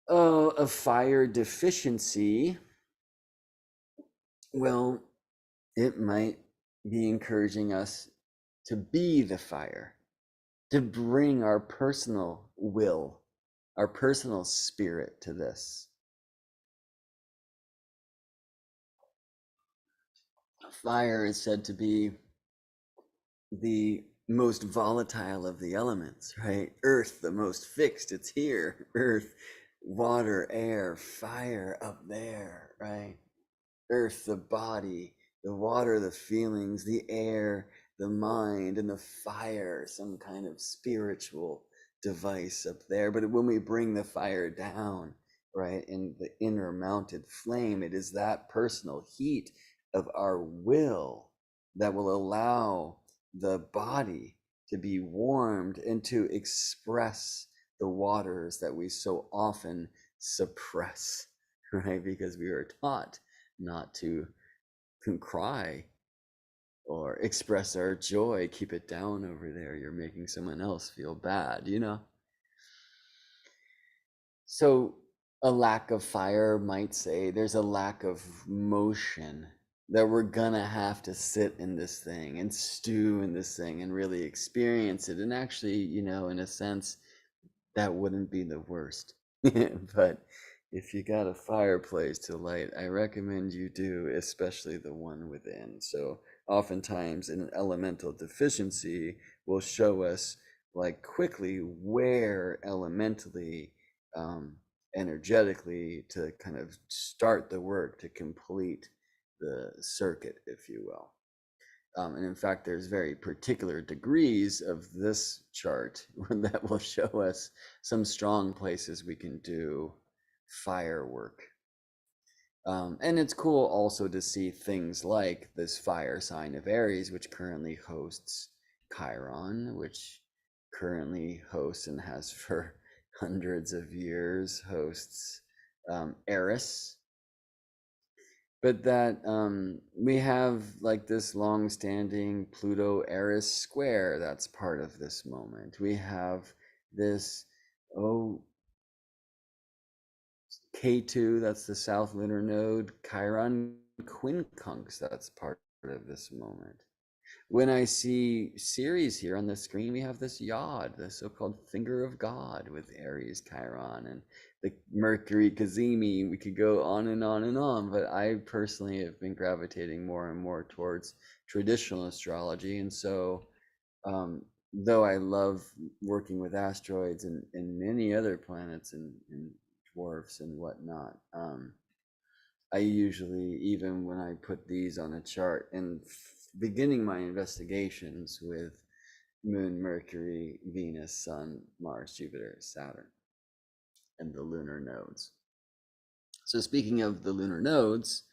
a fire deficiency, well, it might be encouraging us to be the fire, to bring our personal will, our personal spirit to this. Fire is said to be the most volatile of the elements, right? Earth, the most fixed, it's here. Earth, water, air, fire up there, right? Earth, the body, the water, the feelings, the air, the mind, and the fire, some kind of spiritual device up there. But when we bring the fire down, right, in the inner mounted flame, it is that personal heat of our will that will allow the body to be warmed and to express the waters that we so often suppress, right? Because we are taught not to cry or express our joy. Keep it down over there. You're making someone else feel bad, you know? So, a lack of fire might say there's a lack of motion, that we're gonna have to sit in this thing and stew in this thing and really experience it. And actually, in a sense, that wouldn't be the worst. But if you got a fireplace to light, I recommend you do, especially the one within. So oftentimes an elemental deficiency will show us like quickly where elementally, um, energetically to kind of start the work to complete the circuit, if you will. And in fact, there's very particular degrees of this chart that will show us some strong places we can do firework. And it's cool also to see things like this fire sign of Aries, which currently hosts Chiron, which currently hosts and has for hundreds of years hosts Eris, but that we have like this long-standing Pluto Eris square that's part of this moment. We have this K2, that's the south lunar node, Chiron quincunx, that's part of this moment. When I see Ceres here on the screen, we have this yod, the so-called finger of God with Aries, Chiron, and the Mercury Cazimi. We could go on and on and on, but I personally have been gravitating more and more towards traditional astrology. And so, though I love working with asteroids and many other planets and dwarfs and whatnot, I usually, even when I put these on a chart and beginning my investigations with Moon, Mercury, Venus, Sun, Mars, Jupiter, Saturn, and the lunar nodes. So, speaking of the lunar nodes,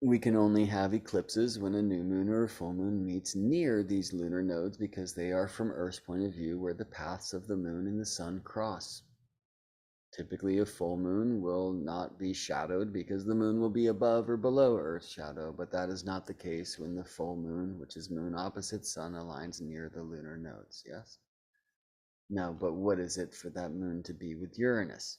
we can only have eclipses when a new moon or a full moon meets near these lunar nodes because they are, from Earth's point of view, where the paths of the moon and the sun cross. Typically, a full moon will not be shadowed because the moon will be above or below Earth's shadow, but that is not the case when the full moon, which is moon opposite sun, aligns near the lunar nodes, yes? No, but what is it for that moon to be with Uranus?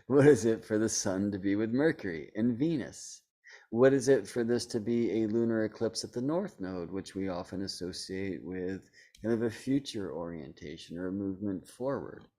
What is it for the sun to be with Mercury and Venus? What is it for this to be a lunar eclipse at the north node, which we often associate with kind of a future orientation or a movement forward?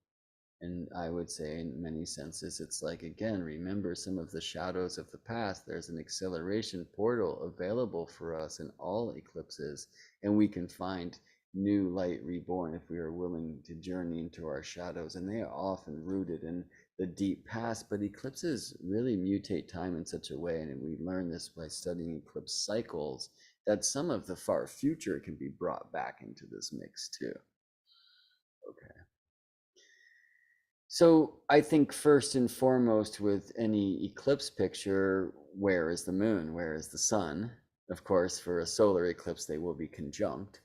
And I would say, in many senses, it's like, again, remember some of the shadows of the past. There's an acceleration portal available for us in all eclipses, and we can find new light reborn if we are willing to journey into our shadows. And they are often rooted in the deep past, but eclipses really mutate time in such a way, and we learn this by studying eclipse cycles, that some of the far future can be brought back into this mix too. Okay. So I think first and foremost with any eclipse picture, where is the moon? Where is the sun? Of course, for a solar eclipse, they will be conjunct.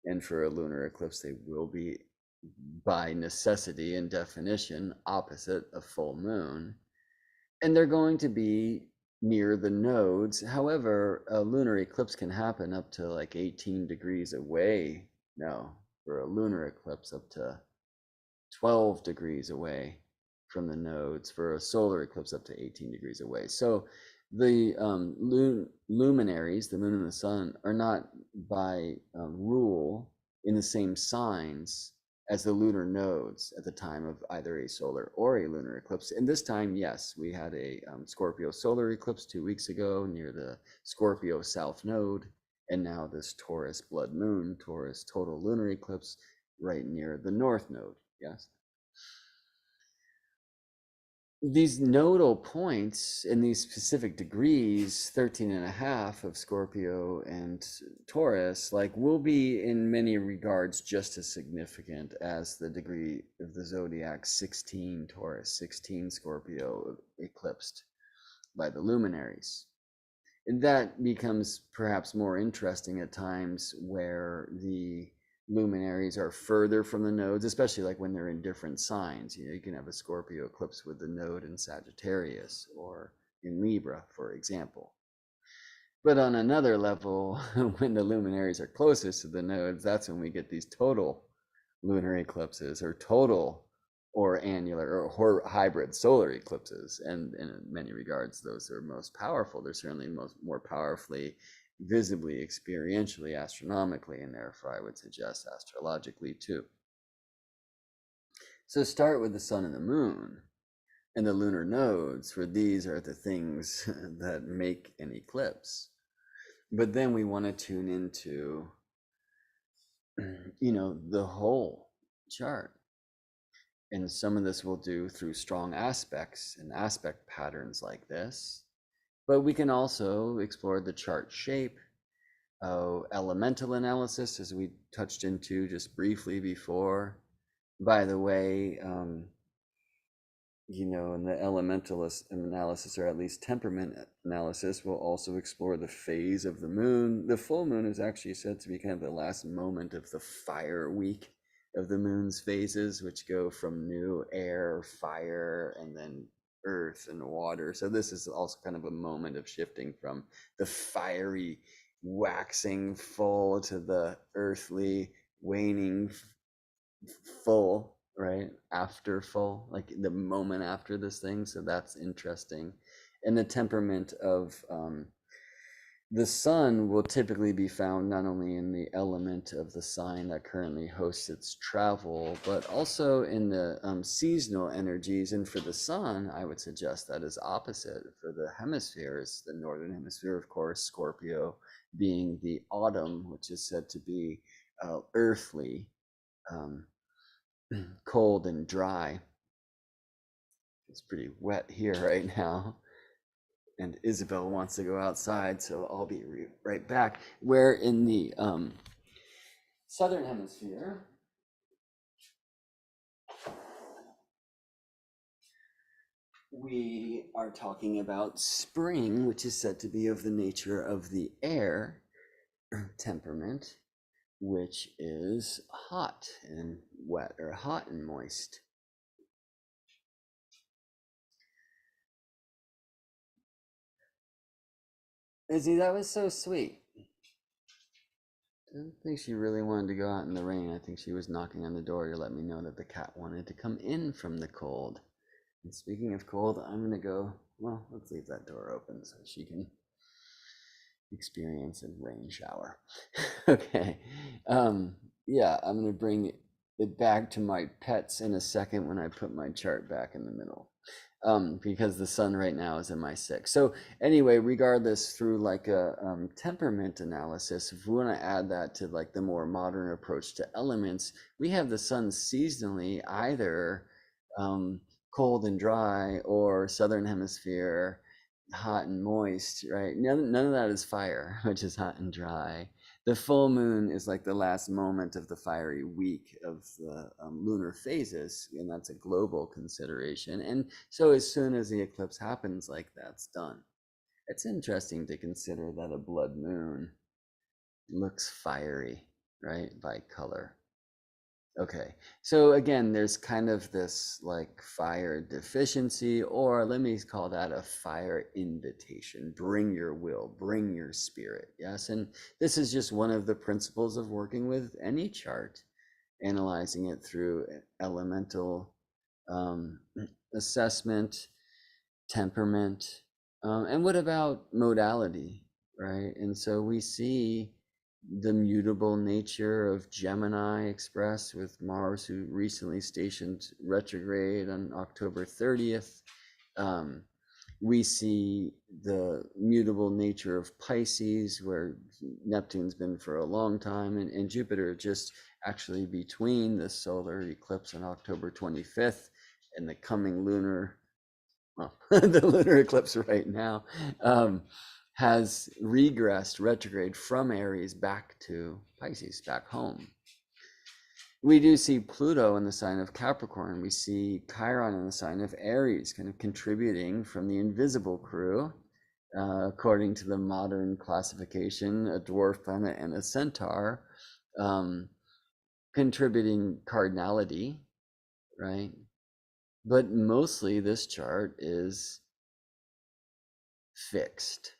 And for a lunar eclipse, they will be, by necessity and definition, opposite a full moon. And they're going to be near the nodes. However, a lunar eclipse can happen up to like 18 degrees away. No, for a lunar eclipse, up to 12 degrees away from the nodes. For a solar eclipse, up to 18 degrees away. So the luminaries, the moon and the sun, are not by rule in the same signs as the lunar nodes at the time of either a solar or a lunar eclipse. And this time, yes, we had a Scorpio solar eclipse 2 weeks ago near the Scorpio south node, and now this Taurus blood moon, Taurus total lunar eclipse right near the north node. Yes. These nodal points in these specific degrees, 13 and a half of Scorpio and Taurus, like will be in many regards just as significant as the degree of the zodiac 16 Taurus, 16 Scorpio eclipsed by the luminaries. And that becomes perhaps more interesting at times where the luminaries are further from the nodes, especially like when they're in different signs. You know, you can have a Scorpio eclipse with the node in Sagittarius or in Libra, for example. But on another level, when the luminaries are closest to the nodes, that's when we get these total lunar eclipses or total or annular or hybrid solar eclipses. And in many regards, those are most powerful. They're certainly more powerfully, visibly, experientially, astronomically, and therefore I would suggest astrologically too. So start with the sun and the moon and the lunar nodes, for these are the things that make an eclipse. But then we want to tune into, the whole chart. And some of this we'll do through strong aspects and aspect patterns like this. But we can also explore the chart shape, elemental analysis, as we touched into just briefly before. By the way, in the elementalist analysis, or at least temperament analysis, we'll also explore the phase of the moon. The full moon is actually said to be kind of the last moment of the fire week of the moon's phases, which go from new air, fire, and then earth and water. So this is also kind of a moment of shifting from the fiery waxing full to the earthly waning full, right? After full, like the moment after this thing. So that's interesting. And the temperament of the sun will typically be found not only in the element of the sign that currently hosts its travel, but also in the seasonal energies. And for the sun, I would suggest that is opposite. For the hemispheres, the northern hemisphere, of course, Scorpio being the autumn, which is said to be earthly, cold and dry. It's pretty wet here right now. And Isabel wants to go outside, so I'll be right back. Where in the southern hemisphere, we are talking about spring, which is said to be of the nature of the air temperament, which is hot and wet, or hot and moist. Izzy, that was so sweet. I don't think she really wanted to go out in the rain. I think she was knocking on the door to let me know that the cat wanted to come in from the cold. And speaking of cold, I'm gonna go, well, let's leave that door open so she can experience a rain shower. Okay. Yeah, I'm gonna bring it back to my pets in a second when I put my chart back in the middle. Because the sun right now is in my six. So anyway, regardless, through like a temperament analysis, if we want to add that to like the more modern approach to elements, we have the sun seasonally either cold and dry, or southern hemisphere hot and moist, right? None of that is fire, which is hot and dry. The full moon is like the last moment of the fiery week of the lunar phases, and that's a global consideration. And so as soon as the eclipse happens, like that's done. It's interesting to consider that a blood moon looks fiery, right, by color. Okay, so again, there's kind of this like fire deficiency, or let me call that a fire invitation. Bring your will, bring your spirit. Yes, and this is just one of the principles of working with any chart, analyzing it through elemental um, assessment, temperament, and what about modality, right? And so we see the mutable nature of Gemini expressed with Mars, who recently stationed retrograde on October 30th. Um, we see the mutable nature of Pisces, where Neptune's been for a long time, and Jupiter just actually between the solar eclipse on October 25th and the coming lunar, well, the lunar eclipse right now, has regressed retrograde from Aries back to Pisces, back home. We do see Pluto in the sign of Capricorn. We see Chiron in the sign of Aries, kind of contributing from the invisible crew, according to the modern classification, a dwarf planet and a centaur, contributing cardinality, right? But mostly this chart is fixed.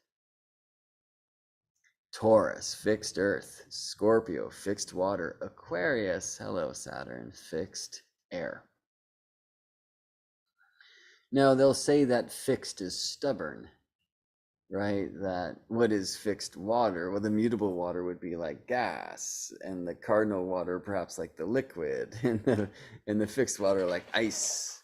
Taurus, fixed earth. Scorpio, fixed water. Aquarius, hello Saturn, fixed air. Now they'll say that fixed is stubborn, right? That what is fixed water? Well, the mutable water would be like gas, and the cardinal water perhaps like the liquid, and the fixed water like ice.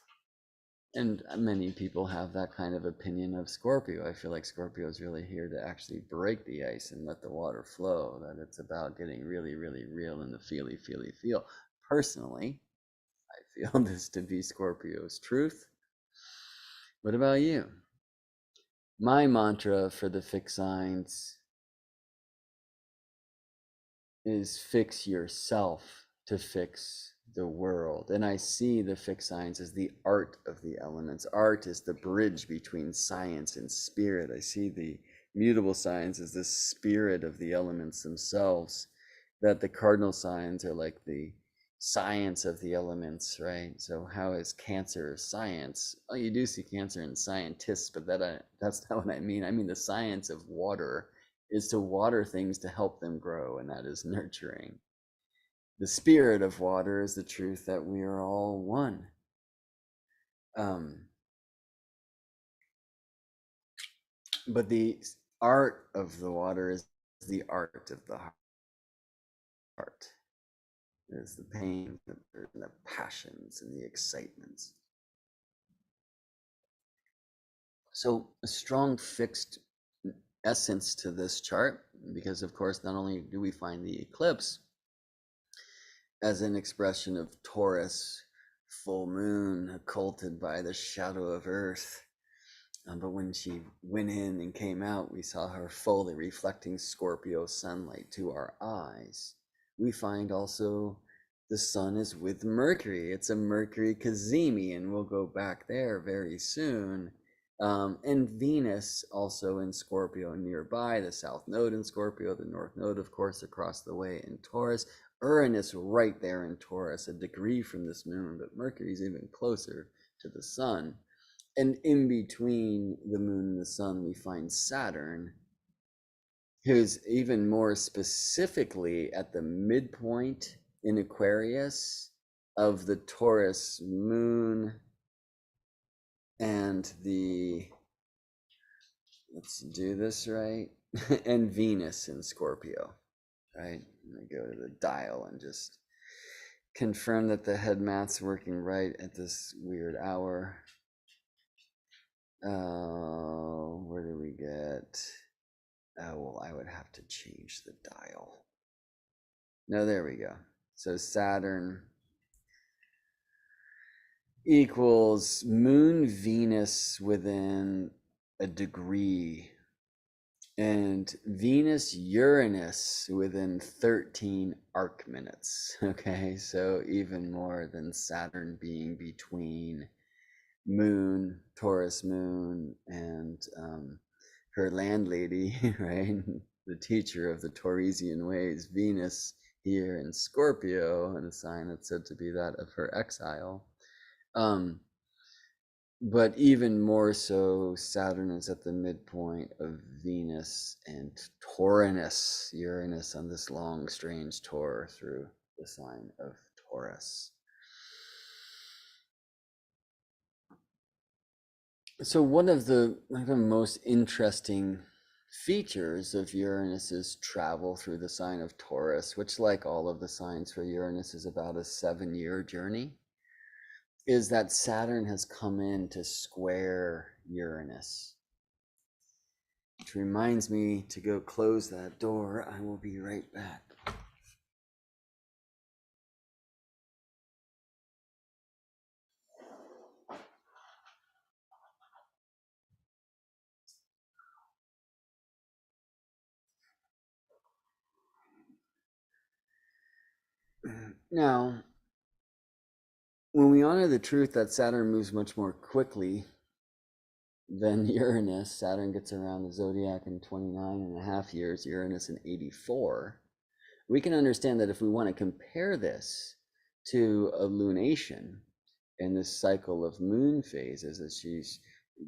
And many people have that kind of opinion of Scorpio. I feel like Scorpio is really here to actually break the ice and let the water flow, that it's about getting really, really real in the feely, feely, feel. Personally, I feel this to be Scorpio's truth. What about you? My mantra for the fixed signs is fix yourself to fix the world. And I see the fixed signs as the art of the elements. Art is the bridge between science and spirit. I see the mutable signs as the spirit of the elements themselves, that the cardinal signs are like the science of the elements, right? So how is Cancer science? Oh, you do see Cancer in scientists, but that's not what I mean. I mean the science of water is to water things to help them grow, and that is nurturing. The spirit of water is the truth that we are all one. But the art of the water is the art of the heart. It's the pain, the passions, and the excitements. So a strong fixed essence to this chart, because of course, not only do we find the eclipse as an expression of Taurus full moon occulted by the shadow of earth, but when she went in and came out, we saw her fully reflecting Scorpio sunlight to our eyes. We find also the sun is with Mercury. It's a Mercury cazimi, and we'll go back there very soon. And Venus also in Scorpio nearby, the south node in Scorpio, the north node, of course, across the way in Taurus. Uranus right there in Taurus, a degree from this moon, but Mercury's even closer to the sun. And in between the moon and the sun, we find Saturn, who's even more specifically at the midpoint in Aquarius of the Taurus moon and let's do this right, and Venus in Scorpio, right? I go to the dial and just confirm that the head math's working right at this weird hour. Oh, where do we get? Oh, well, I would have to change the dial. No, there we go. So Saturn equals Moon Venus within a degree and Venus Uranus within 13 arc minutes. Okay, so even more than Saturn being between Moon, Taurus Moon, and her landlady, right? The teacher of the Tauresian ways, Venus here in Scorpio, in a sign that's said to be that of her exile. But even more so, Saturn is at the midpoint of Venus and Taurinus, Uranus, on this long, strange tour through the sign of Taurus. So one of the most interesting features of Uranus's travel through the sign of Taurus, which, like all of the signs for Uranus, is about a 7-year journey, is that Saturn has come in to square Uranus. Which reminds me to go close that door. I will be right back. Now, when we honor the truth that Saturn moves much more quickly than Uranus, Saturn gets around the zodiac in 29.5 years, Uranus in 84, we can understand that if we want to compare this to a lunation and this cycle of moon phases as she's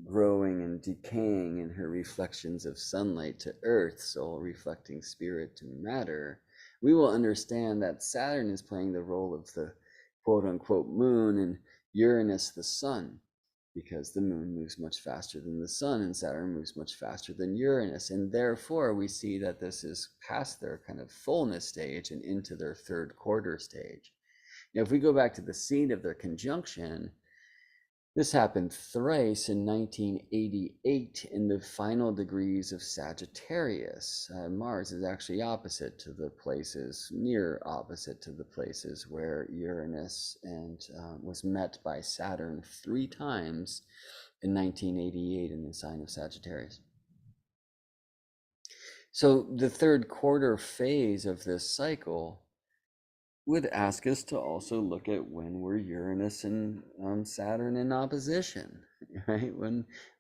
growing and decaying in her reflections of sunlight to earth, soul reflecting spirit to matter, we will understand that Saturn is playing the role of the quote unquote moon and Uranus the sun, because the moon moves much faster than the sun and Saturn moves much faster than Uranus. And therefore, we see that this is past their kind of fullness stage and into their third quarter stage. Now, if we go back to the seed of their conjunction, this happened thrice in 1988 in the final degrees of Sagittarius. Mars is actually opposite to the places, near opposite to the places where Uranus and was met by Saturn 3 times in 1988 in the sign of Sagittarius. So the third quarter phase of this cycle would ask us to also look at when were Uranus and Saturn in opposition, right?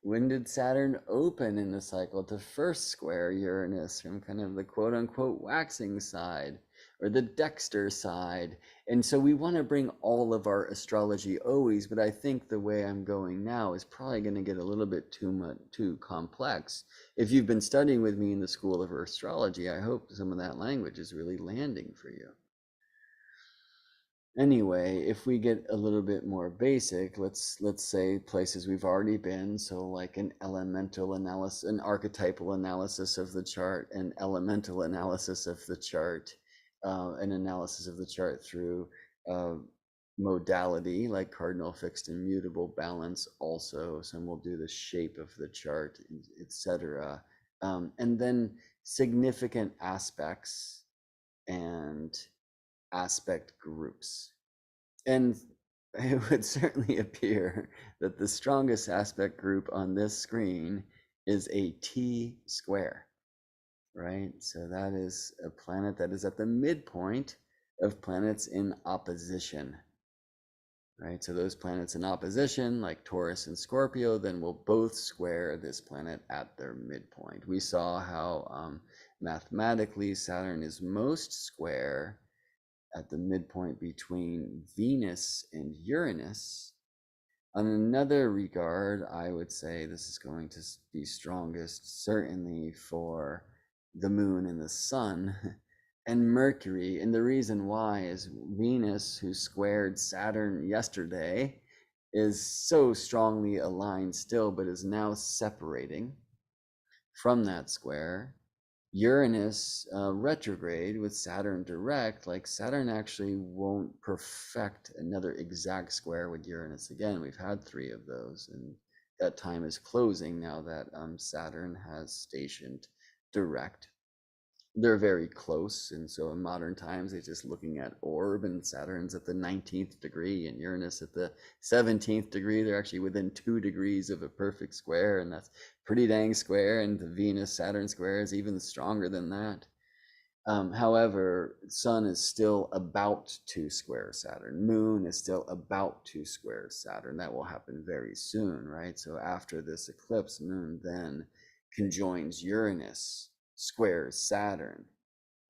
When did Saturn open in the cycle to first square Uranus from kind of the quote unquote waxing side or the Dexter side? And so we want to bring all of our astrology always, but I think the way I'm going now is probably going to get a little bit too complex. If you've been studying with me in the School of Astrology, I hope some of that language is really landing for you. Anyway, if we get a little bit more basic, let's say places we've already been, so like an elemental analysis, an archetypal analysis of the chart, an elemental analysis of the chart, an analysis of the chart through modality, like cardinal, fixed, and mutable balance also. Some will do the shape of the chart, etc. And then significant aspects and aspect groups. And it would certainly appear that the strongest aspect group on this screen is a T square, right? So that is a planet that is at the midpoint of planets in opposition, right? So those planets in opposition, like Taurus and Scorpio, then will both square this planet at their midpoint. We saw how mathematically Saturn is most square at the midpoint between Venus and Uranus. On another regard, I would say this is going to be strongest certainly for the moon and the sun and Mercury. And the reason why is Venus, who squared Saturn yesterday, is so strongly aligned still, but is now separating from that square. Uranus retrograde with Saturn direct, like Saturn actually won't perfect another exact square with Uranus again. We've had 3 of those, and that time is closing now that Saturn has stationed direct. they're very close. And so in modern times, it's just looking at orb, and Saturn's at the 19th degree and Uranus at the 17th degree. They're actually within 2 degrees of a perfect square, and that's pretty dang square. And the Venus Saturn square is even stronger than that. However, Sun is still about to square Saturn. Moon is still about to square Saturn. That will happen very soon, right? So after this eclipse, Moon then conjoins Uranus, squares Saturn,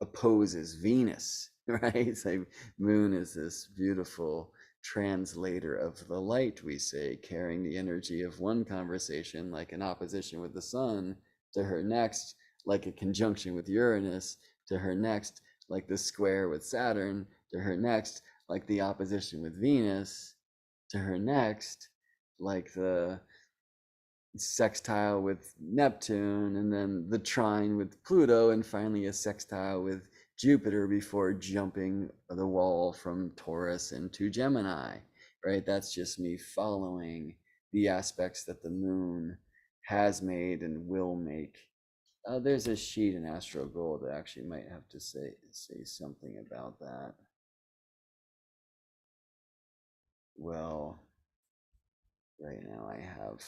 opposes Venus, right? So Moon is this beautiful translator of the light, we say, carrying the energy of one conversation, like an opposition with the Sun, to her next, like a conjunction with Uranus, to her next, like the square with Saturn, to her next, like the opposition with Venus, to her next, like the sextile with Neptune, and then the trine with Pluto, and finally a sextile with Jupiter before jumping the wall from Taurus into Gemini, right? That's just me following the aspects that the moon has made and will make. There's a sheet in Astro Gold that actually might have to say something about that. Well, right now I have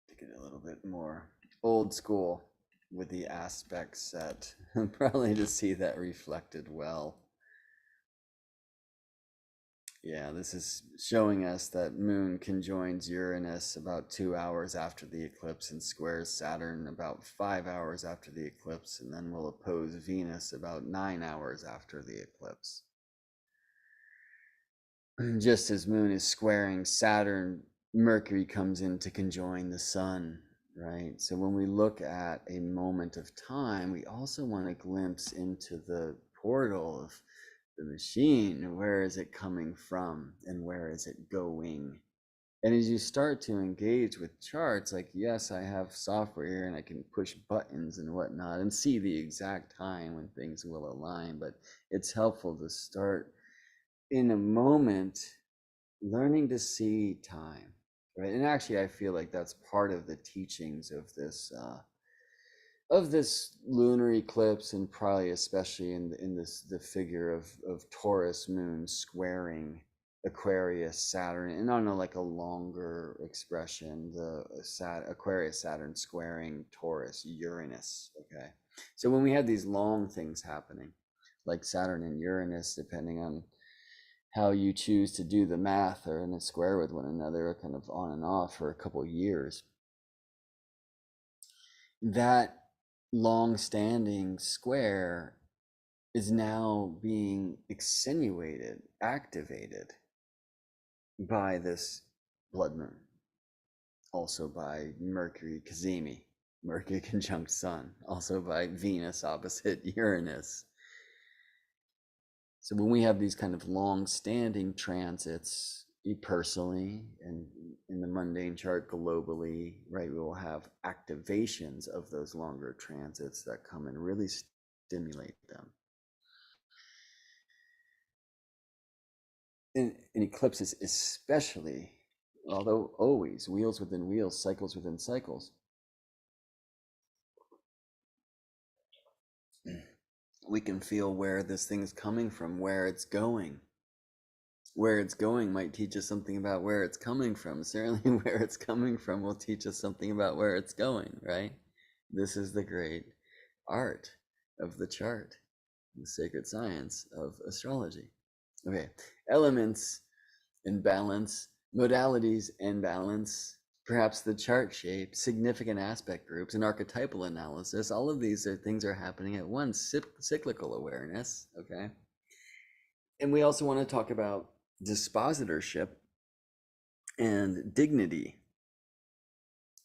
to get a little bit more old school with the aspect set, probably to see that reflected well. Yeah, this is showing us that Moon conjoins Uranus about 2 hours after the eclipse and squares Saturn about 5 hours after the eclipse, and then will oppose Venus about 9 hours after the eclipse. Just as Moon is squaring Saturn, Mercury comes in to conjoin the Sun, right? So when we look at a moment of time, we also want to glimpse into the portal of the machine. Where is it coming from and where is it going? And as you start to engage with charts, like, yes, I have software here and I can push buttons and whatnot and see the exact time when things will align, but it's helpful to start in a moment learning to see time, right? And actually, I feel like that's part of the teachings of this lunar eclipse, and probably especially in this the figure of Taurus moon squaring Aquarius Saturn, and on a like a longer expression, the Aquarius Saturn squaring Taurus Uranus. Okay, so when we had these long things happening, like Saturn and Uranus, depending on how you choose to do the math, are in a square with one another, kind of on and off for a couple years. That long-standing square is now being accentuated, activated by this blood moon, also by Mercury cazimi, Mercury conjunct Sun, also by Venus opposite Uranus. So when we have these kind of long-standing transits, personally and in the mundane chart globally, right, we will have activations of those longer transits that come and really stimulate them. In eclipses especially, although always wheels within wheels, cycles within cycles, we can feel where this thing's coming from, where it's going. Where it's going might teach us something about where it's coming from. Certainly where it's coming from will teach us something about where it's going, right? This is the great art of the chart, the sacred science of astrology. Okay, elements and balance, modalities and balance, perhaps the chart shape, significant aspect groups, and archetypal analysis. All of these things are happening at once. Cyclical awareness, okay? And we also want to talk about dispositorship and dignity.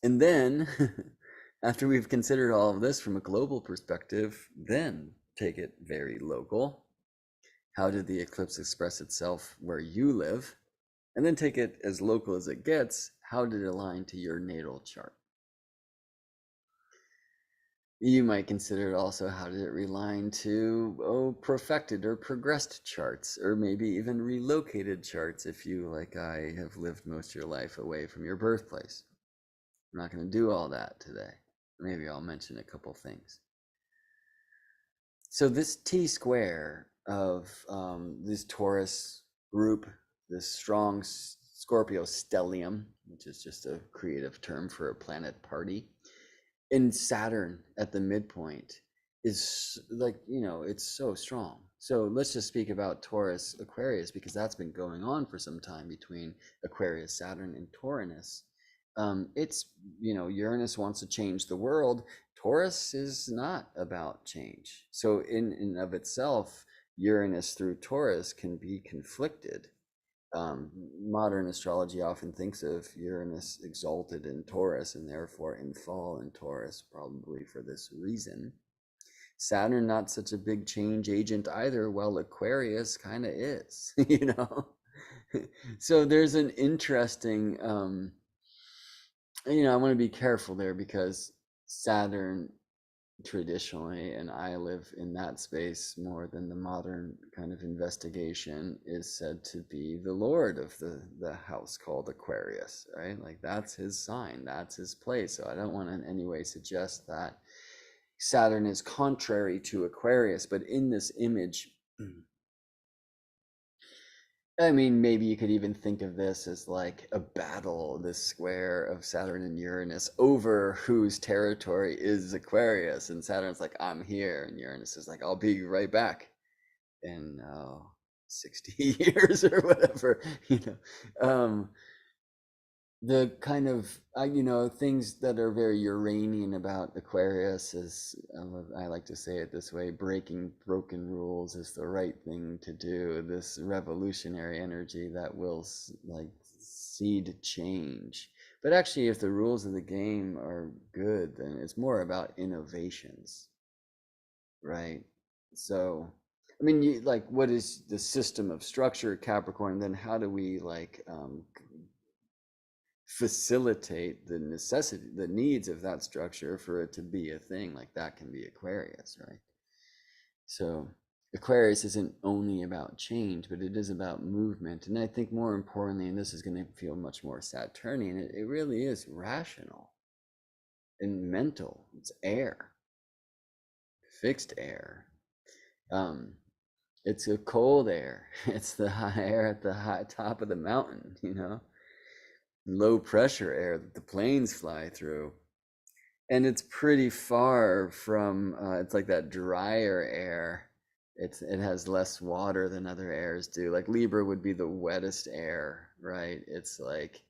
And then, after we've considered all of this from a global perspective, then take it very local. How did the eclipse express itself where you live? And then take it as local as it gets. How did it align to your natal chart? You might consider it also, how did it align to perfected or progressed charts, or maybe even relocated charts if you, like I, have lived most of your life away from your birthplace. I'm not going to do all that today. maybe I'll mention a couple things. So this T square of this Taurus group, this strong Scorpio stellium, which is just a creative term for a planet party, in Saturn at the midpoint is like, it's so strong. So let's just speak about Taurus Aquarius, because that's been going on for some time between Aquarius, Saturn, and Taurinus. It's, Uranus wants to change the world. Taurus is not about change. So in and of itself, Uranus through Taurus can be conflicted. Modern astrology often thinks of Uranus exalted in Taurus and therefore in fall in Taurus, probably for this reason. Saturn, not such a big change agent either, while Aquarius kind of is, So there's an interesting, I want to be careful there, because Saturn traditionally, and I live in that space more than the modern kind of investigation, is said to be the lord of the house called Aquarius, right? Like that's his sign, that's his place. So I don't want to in any way suggest that Saturn is contrary to Aquarius, but in this image, I mean, maybe you could even think of this as like a battle, this square of Saturn and Uranus over whose territory is Aquarius. And Saturn's like, I'm here. And Uranus is like, I'll be right back in 60 years or whatever, the kind of things that are very Uranian about Aquarius is, I like to say it this way, breaking broken rules is the right thing to do. This revolutionary energy that will like seed change. But actually, if the rules of the game are good, then it's more about innovations, right? So I mean, like, what is the system of structure, Capricorn? Then how do we like facilitate the necessity, the needs of that structure for it to be a thing? Like that can be Aquarius, right? So Aquarius isn't only about change, but it is about movement. And I think more importantly, and this is going to feel much more Saturnian, it really is rational and mental. It's air, fixed air. It's a cold air. It's the high air at the high top of the mountain, low pressure air that the planes fly through. And it's pretty far from it's like that drier air. It has less water than other airs do. Like Libra would be the wettest air, right? It's like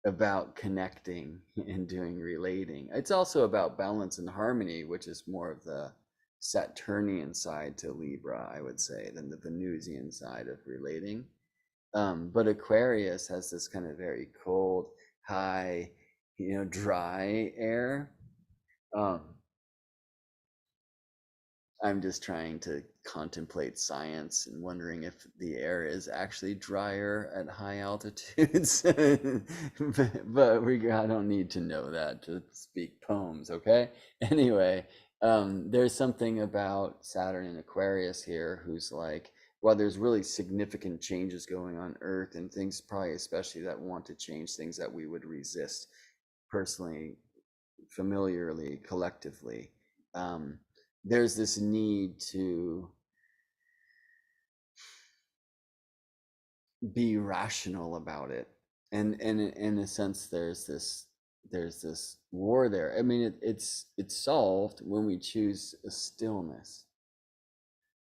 about connecting and doing relating. It's also about balance and harmony, which is more of the Saturnian side to Libra, I would say, than the Venusian side of relating. But Aquarius has this kind of very cold, high, dry air. Um, I'm just trying to contemplate science and wondering if the air is actually drier at high altitudes. but I don't need to know that to speak poems, okay? Anyway, there's something about Saturn and Aquarius here who's like, well, there's really significant changes going on Earth and things probably especially that want to change, things that we would resist personally, familiarly, collectively. There's this need to be rational about it, and in a sense there's this war there. I mean, it's solved when we choose a stillness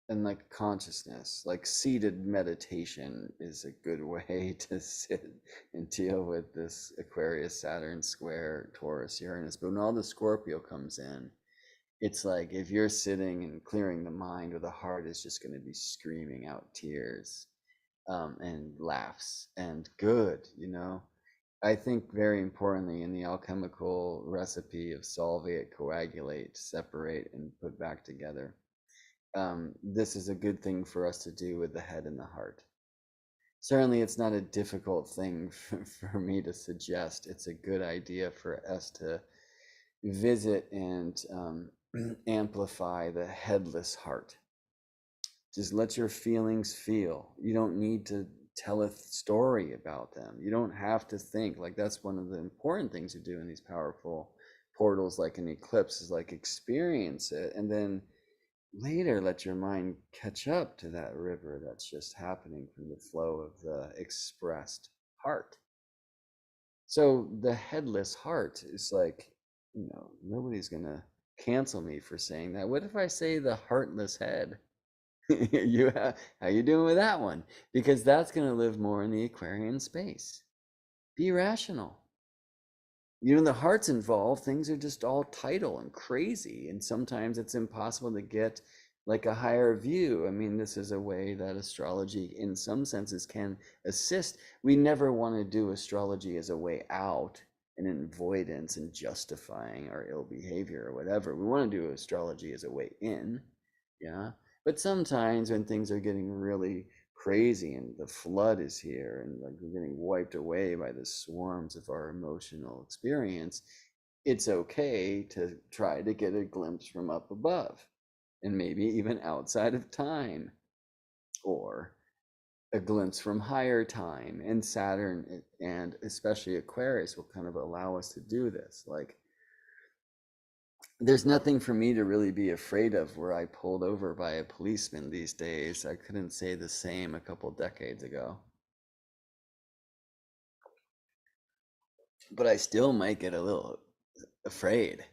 and like consciousness. Like seated meditation is a good way to sit and deal with this Aquarius Saturn square Taurus Uranus. But when all the Scorpio comes in, it's like if you're sitting and clearing the mind, or the heart is just going to be screaming out tears, and laughs and good. I think very importantly in the alchemical recipe of solvate, coagulate, separate, and put back together, this is a good thing for us to do with the head and the heart. Certainly, it's not a difficult thing for me to suggest. It's a good idea for us to visit and amplify the headless heart. Just let your feelings feel. You don't need to tell a story about them. You don't have to think. Like that's one of the important things to do in these powerful portals like an eclipse is like experience it, and then later let your mind catch up to that river that's just happening from the flow of the expressed heart. So the headless heart is like, nobody's gonna cancel me for saying that. What if I say the heartless head? How you doing with that one? Because that's gonna live more in the Aquarian space. Be rational. The heart's involved, things are just all tidal and crazy, and sometimes it's impossible to get like a higher view. I mean, this is a way that astrology in some senses can assist. We never want to do astrology as a way out and an avoidance and justifying our ill behavior or whatever. We want to do astrology as a way in. Yeah, but sometimes when things are getting really crazy and the flood is here and like we're getting wiped away by the swarms of our emotional experience, it's okay to try to get a glimpse from up above and maybe even outside of time, or a glimpse from higher time. And Saturn and especially Aquarius will kind of allow us to do this. Like, there's nothing for me to really be afraid of where I pulled over by a policeman these days. I couldn't say the same a couple decades ago. But I still might get a little afraid,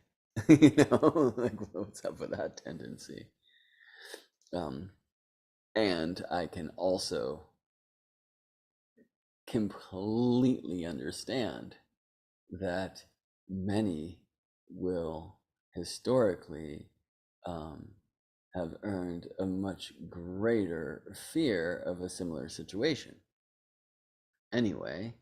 like what's up with that tendency? Um, and I can also completely understand that many will historically um, have earned a much greater fear of a similar situation. Anyway,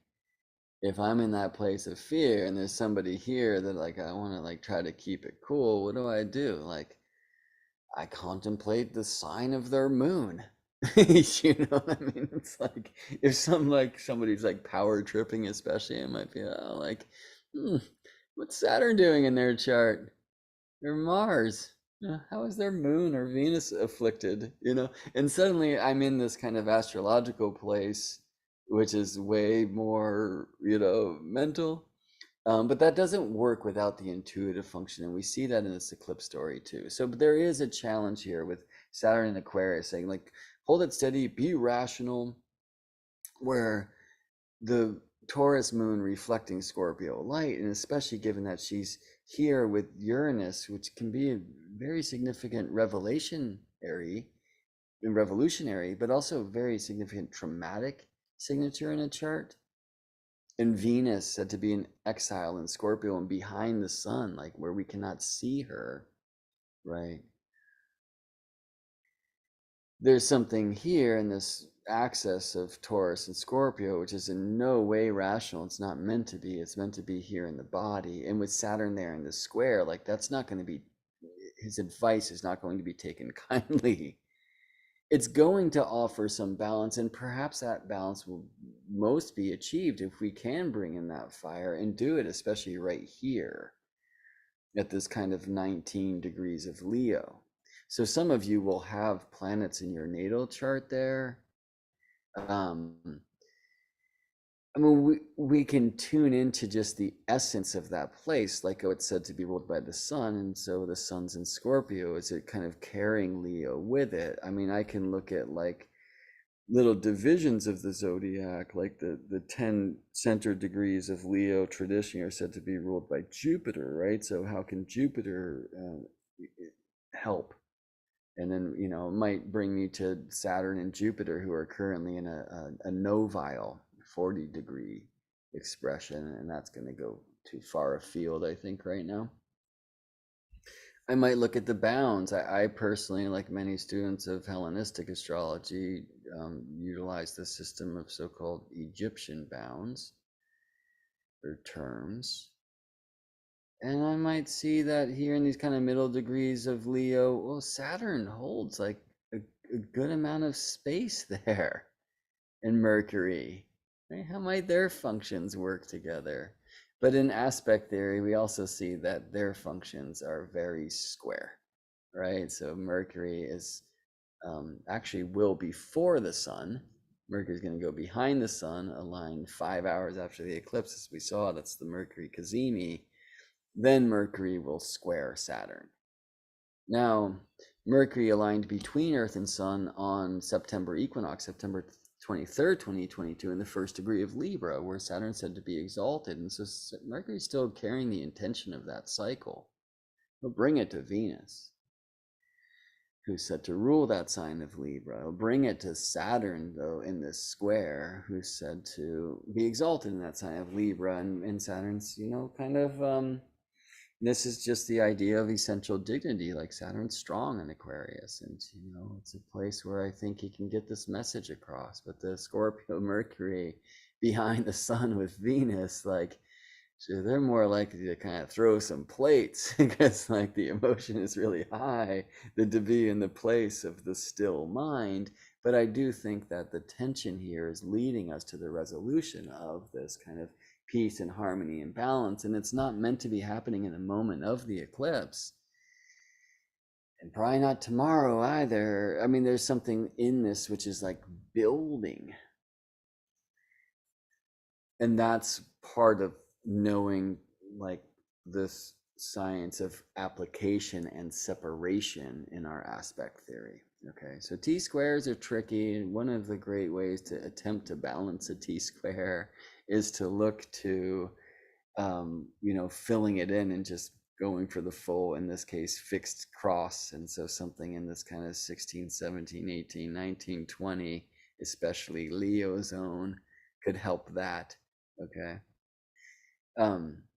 if I'm in that place of fear and there's somebody here that like I want to like try to keep it cool, what do? Like, I contemplate the sign of their moon. You know what I mean? It's like if somebody's like power tripping, especially, it might be like, what's Saturn doing in their chart? Or Mars? How is their moon or Venus afflicted? And suddenly I'm in this kind of astrological place, which is way more, mental. But that doesn't work without the intuitive function, and we see that in this eclipse story too. So but there is a challenge here with Saturn and Aquarius saying, like, hold it steady, be rational, where the Taurus moon reflecting Scorpio light, and especially given that she's here with Uranus, which can be a very significant revolutionary, but also very significant traumatic signature in a chart. And Venus said to be in exile in Scorpio and behind the sun, like where we cannot see her, right? There's something here in this axis of Taurus and Scorpio, which is in no way rational. It's not meant to be. It's meant to be here in the body. And with Saturn there in the square, like that's not going to be, his advice is not going to be taken kindly. It's going to offer some balance, and perhaps that balance will most be achieved if we can bring in that fire and do it, especially right here at this kind of 19 degrees of Leo. So some of you will have planets in your natal chart there. I mean, we can tune into just the essence of that place, like it's said to be ruled by the sun, and so the sun's in Scorpio. Is it kind of carrying Leo with it? I mean, I can look at like little divisions of the zodiac, like the 10 center degrees of Leo traditionally are said to be ruled by Jupiter, right? So how can Jupiter help? And then it might bring me to Saturn and Jupiter, who are currently in a novile 40-degree expression, and that's going to go too far afield, I think, right now. I might look at the bounds. I personally, like many students of Hellenistic astrology, utilize the system of so-called Egyptian bounds or terms. And I might see that here in these kind of middle degrees of Leo, well, Saturn holds like a good amount of space there. And Mercury, right? How might their functions work together? But in aspect theory, we also see that their functions are very square, right? So Mercury is actually will before the sun. Mercury is going to go behind the sun, aligned 5 hours after the eclipse, as we saw. That's the Mercury Cazimi. then Mercury will square Saturn. Now, Mercury aligned between Earth and Sun on September equinox, September 23rd, 2022, in the first degree of Libra, where Saturn's said to be exalted. And so Mercury's still carrying the intention of that cycle. He'll bring it to Venus, who's set to rule that sign of Libra. He'll bring it to Saturn, though, in this square, who's said to be exalted in that sign of Libra. And Saturn's, kind of this is just the idea of essential dignity. Like Saturn's strong in Aquarius, and it's a place where I think he can get this message across. But the Scorpio Mercury behind the sun with Venus, like, so they're more likely to kind of throw some plates because like the emotion is really high than to be in the place of the still mind. But I do think that the tension here is leading us to the resolution of this kind of peace and harmony and balance. And it's not meant to be happening in a moment of the eclipse. And probably not tomorrow either. I mean, there's something in this which is like building. And that's part of knowing like this science of application and separation in our aspect theory. Okay, so T-squares are tricky, and one of the great ways to attempt to balance a T-square is to look to filling it in and just going for the full, in this case, fixed cross. And so something in this kind of 16, 17, 18, 19, 20, especially Leo zone, could help that. Okay.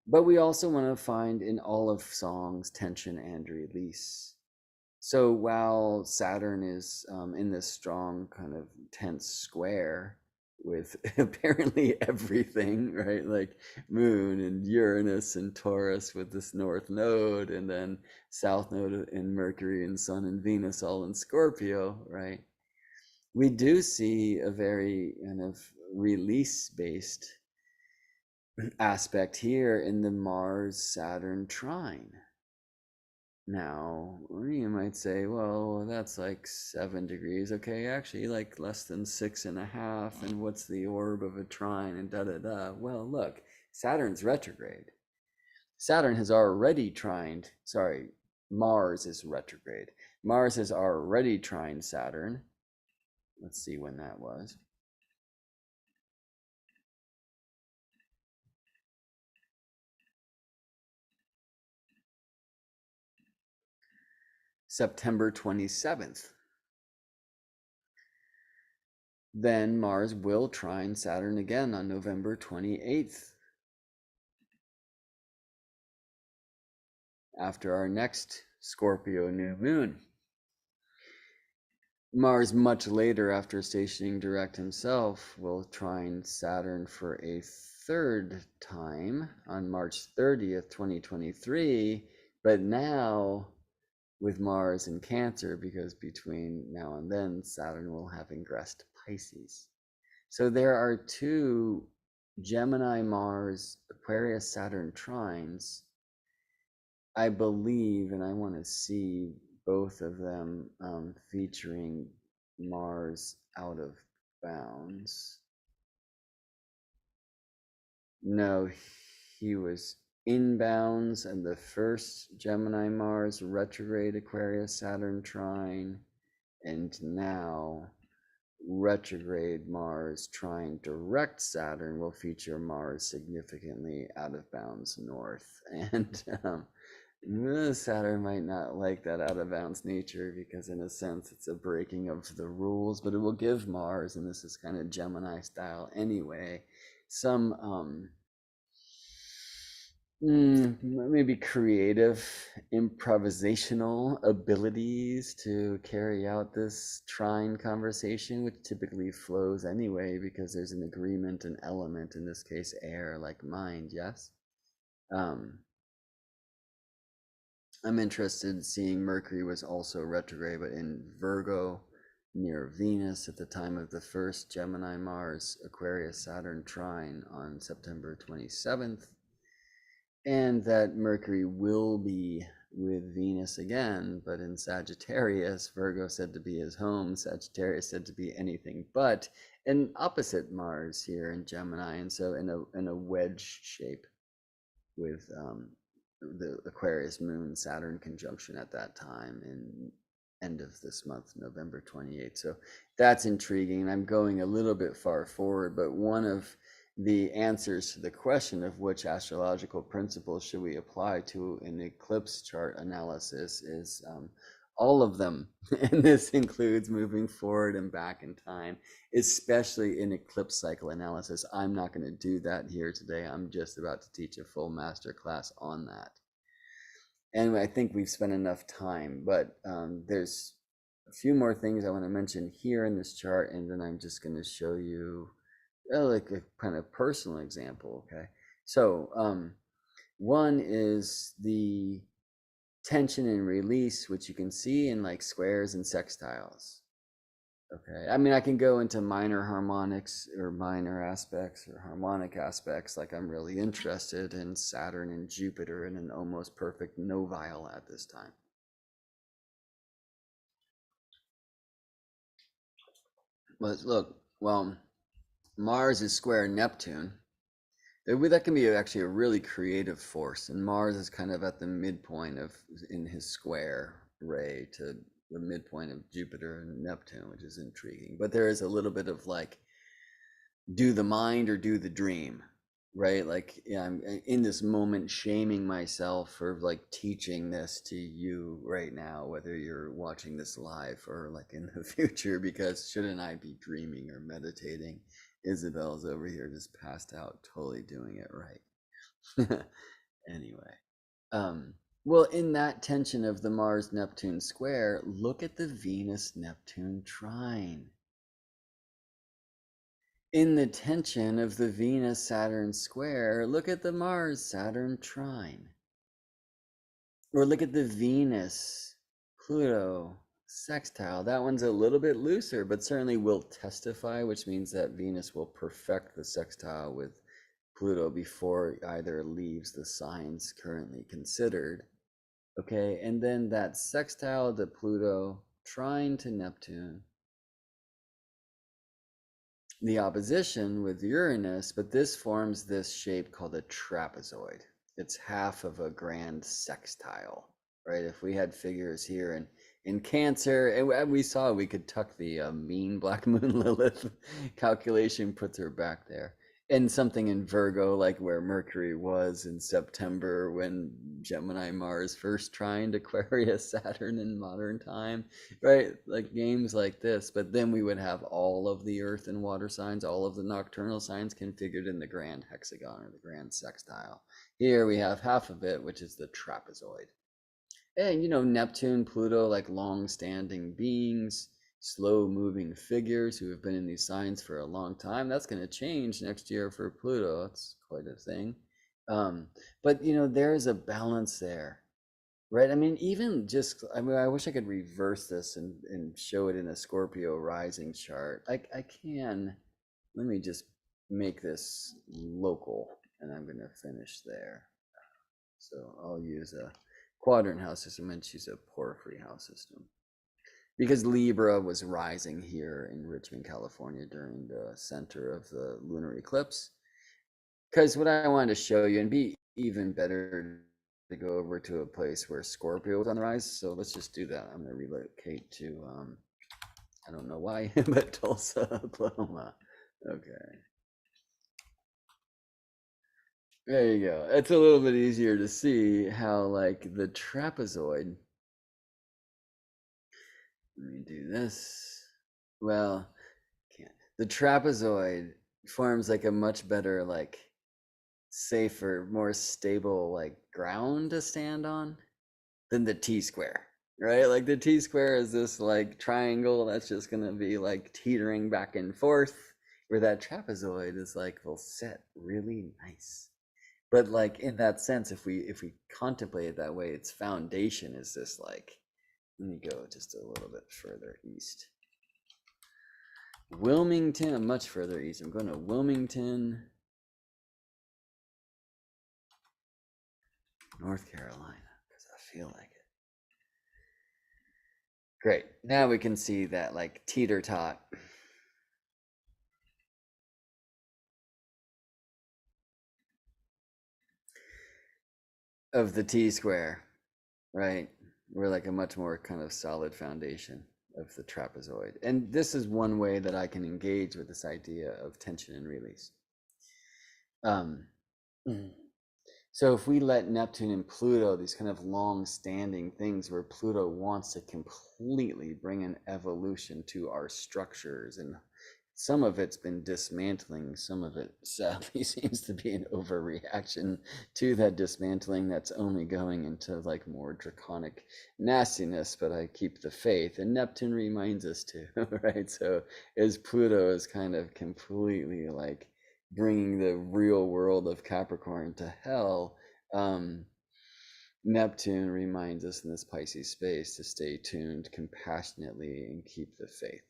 But we also want to find in all of songs tension and release. So while Saturn is in this strong kind of tense square with apparently everything, right? Like Moon and Uranus and Taurus with this North Node, and then South Node in Mercury and Sun and Venus all in Scorpio, right? We do see a very kind of release-based aspect here in the Mars-Saturn trine. Now, you might say, well, that's like 7 degrees. Okay, actually, like less than 6.5. And what's the orb of a trine and da da da? Well, look, Saturn's retrograde. Saturn has already trined, sorry, Mars is retrograde. Mars has already trined Saturn. Let's see when that was. September 27th. Then Mars will trine Saturn again on November 28th. After our next Scorpio new moon. Mars, much later after stationing direct himself, will trine Saturn for a third time on March 30th, 2023. But now with Mars in Cancer, because between now and then, Saturn will have ingressed Pisces. So there are 2 Gemini, Mars, Aquarius, Saturn trines, I believe, and I want to see both of them featuring Mars out of bounds. No, he was in bounds, and the first Gemini Mars retrograde Aquarius Saturn trine, and now retrograde Mars trine direct Saturn will feature Mars significantly out of bounds north. And Saturn might not like that out of bounds nature, because in a sense it's a breaking of the rules, but it will give Mars, and this is kind of Gemini style anyway, some maybe creative improvisational abilities to carry out this trine conversation, which typically flows anyway because there's an agreement, an element, in this case air, like mind. Yes. I'm interested in seeing Mercury was also retrograde, but in Virgo near Venus at the time of the first Gemini Mars Aquarius Saturn trine on September 27th, and that Mercury will be with Venus again, but in Sagittarius. Virgo said to be his home, Sagittarius said to be anything but, an opposite Mars here in Gemini, and so in a wedge shape with the Aquarius moon Saturn conjunction at that time in end of this month, November 28th. So that's intriguing. I'm going a little bit far forward, but one of the answers to the question of which astrological principles should we apply to an eclipse chart analysis is all of them. And this includes moving forward and back in time, especially in eclipse cycle analysis. I'm not going to do that here today. I'm just about to teach a full master class on that. And I think we've spent enough time, but there's a few more things I want to mention here in this chart, and then I'm just going to show you like a kind of personal example. Okay, so one is the tension and release, which you can see in like squares and sextiles. Okay, I mean, I can go into minor harmonics or minor aspects or harmonic aspects, like I'm really interested in Saturn and Jupiter in an almost perfect novile at this time. But look, well, Mars is square Neptune. That can be actually a really creative force, and Mars is kind of at the midpoint of in his square ray to the midpoint of Jupiter and Neptune, which is intriguing. But there is a little bit of like, do the mind or do the dream, right? Like, yeah, I'm in this moment shaming myself for like teaching this to you right now, whether you're watching this live or like in the future, because shouldn't I be dreaming or meditating? Isabel's over here just passed out, totally doing it right. Anyway, well, in that tension of the Mars Neptune square, look at the Venus Neptune trine. In the tension of the Venus Saturn square, look at the Mars Saturn trine. Or look at the Venus Pluto sextile. That one's a little bit looser, but certainly will testify, which means that Venus will perfect the sextile with Pluto before either leaves the signs currently considered. Okay, and then that sextile to Pluto, trine to Neptune, the opposition with Uranus, but this forms this shape called a trapezoid. It's half of a grand sextile, right? If we had figures here in Cancer, and we saw we could tuck the mean black moon Lilith calculation, puts her back there. And something in Virgo, like where Mercury was in September when Gemini Mars first trined Aquarius Saturn in modern time, right? Like games like this. But then we would have all of the earth and water signs, all of the nocturnal signs configured in the grand hexagon or the grand sextile. Here we have half of it, which is the trapezoid. And you know, Neptune, Pluto, like long-standing beings, slow-moving figures who have been in these signs for a long time. That's going to change next year for Pluto. That's quite a thing. But you know, there is a balance there, right? I mean, even just, I mean, I wish I could reverse this and show it in a Scorpio rising chart. I can. Let me just make this local, and I'm going to finish there. So I'll use a quadrant house system and choose a porphyry house system. Because Libra was rising here in Richmond, California during the center of the lunar eclipse. Because what I wanted to show you, and be even better to go over to a place where Scorpio was on the rise. So let's just do that. I'm going to relocate to, I don't know why, but Tulsa, Oklahoma. Okay. There you go. It's a little bit easier to see how like the trapezoid. Let me do this. Well, can't. The trapezoid forms like a much better, like safer, more stable like ground to stand on than the T-square, right? Like the T-square is this like triangle that's just gonna be like teetering back and forth, where that trapezoid is like will set really nice. But like in that sense, if we contemplate it that way, its foundation is this like, let me go just a little bit further east. Wilmington, much further east. I'm going to Wilmington, North Carolina, because I feel like it. Great. Now we can see that like teeter tot. of the T-square, right? We're like a much more kind of solid foundation of the trapezoid. And this is one way that I can engage with this idea of tension and release. Um, so if we let Neptune and Pluto, these kind of long-standing things where Pluto wants to completely bring an evolution to our structures, and some of it's been dismantling, some of it sadly seems to be an overreaction to that dismantling that's only going into like more draconic nastiness, but I keep the faith. And Neptune reminds us to, right? So as Pluto is kind of completely like bringing the real world of Capricorn to hell, um, Neptune reminds us in this Pisces space to stay tuned compassionately and keep the faith.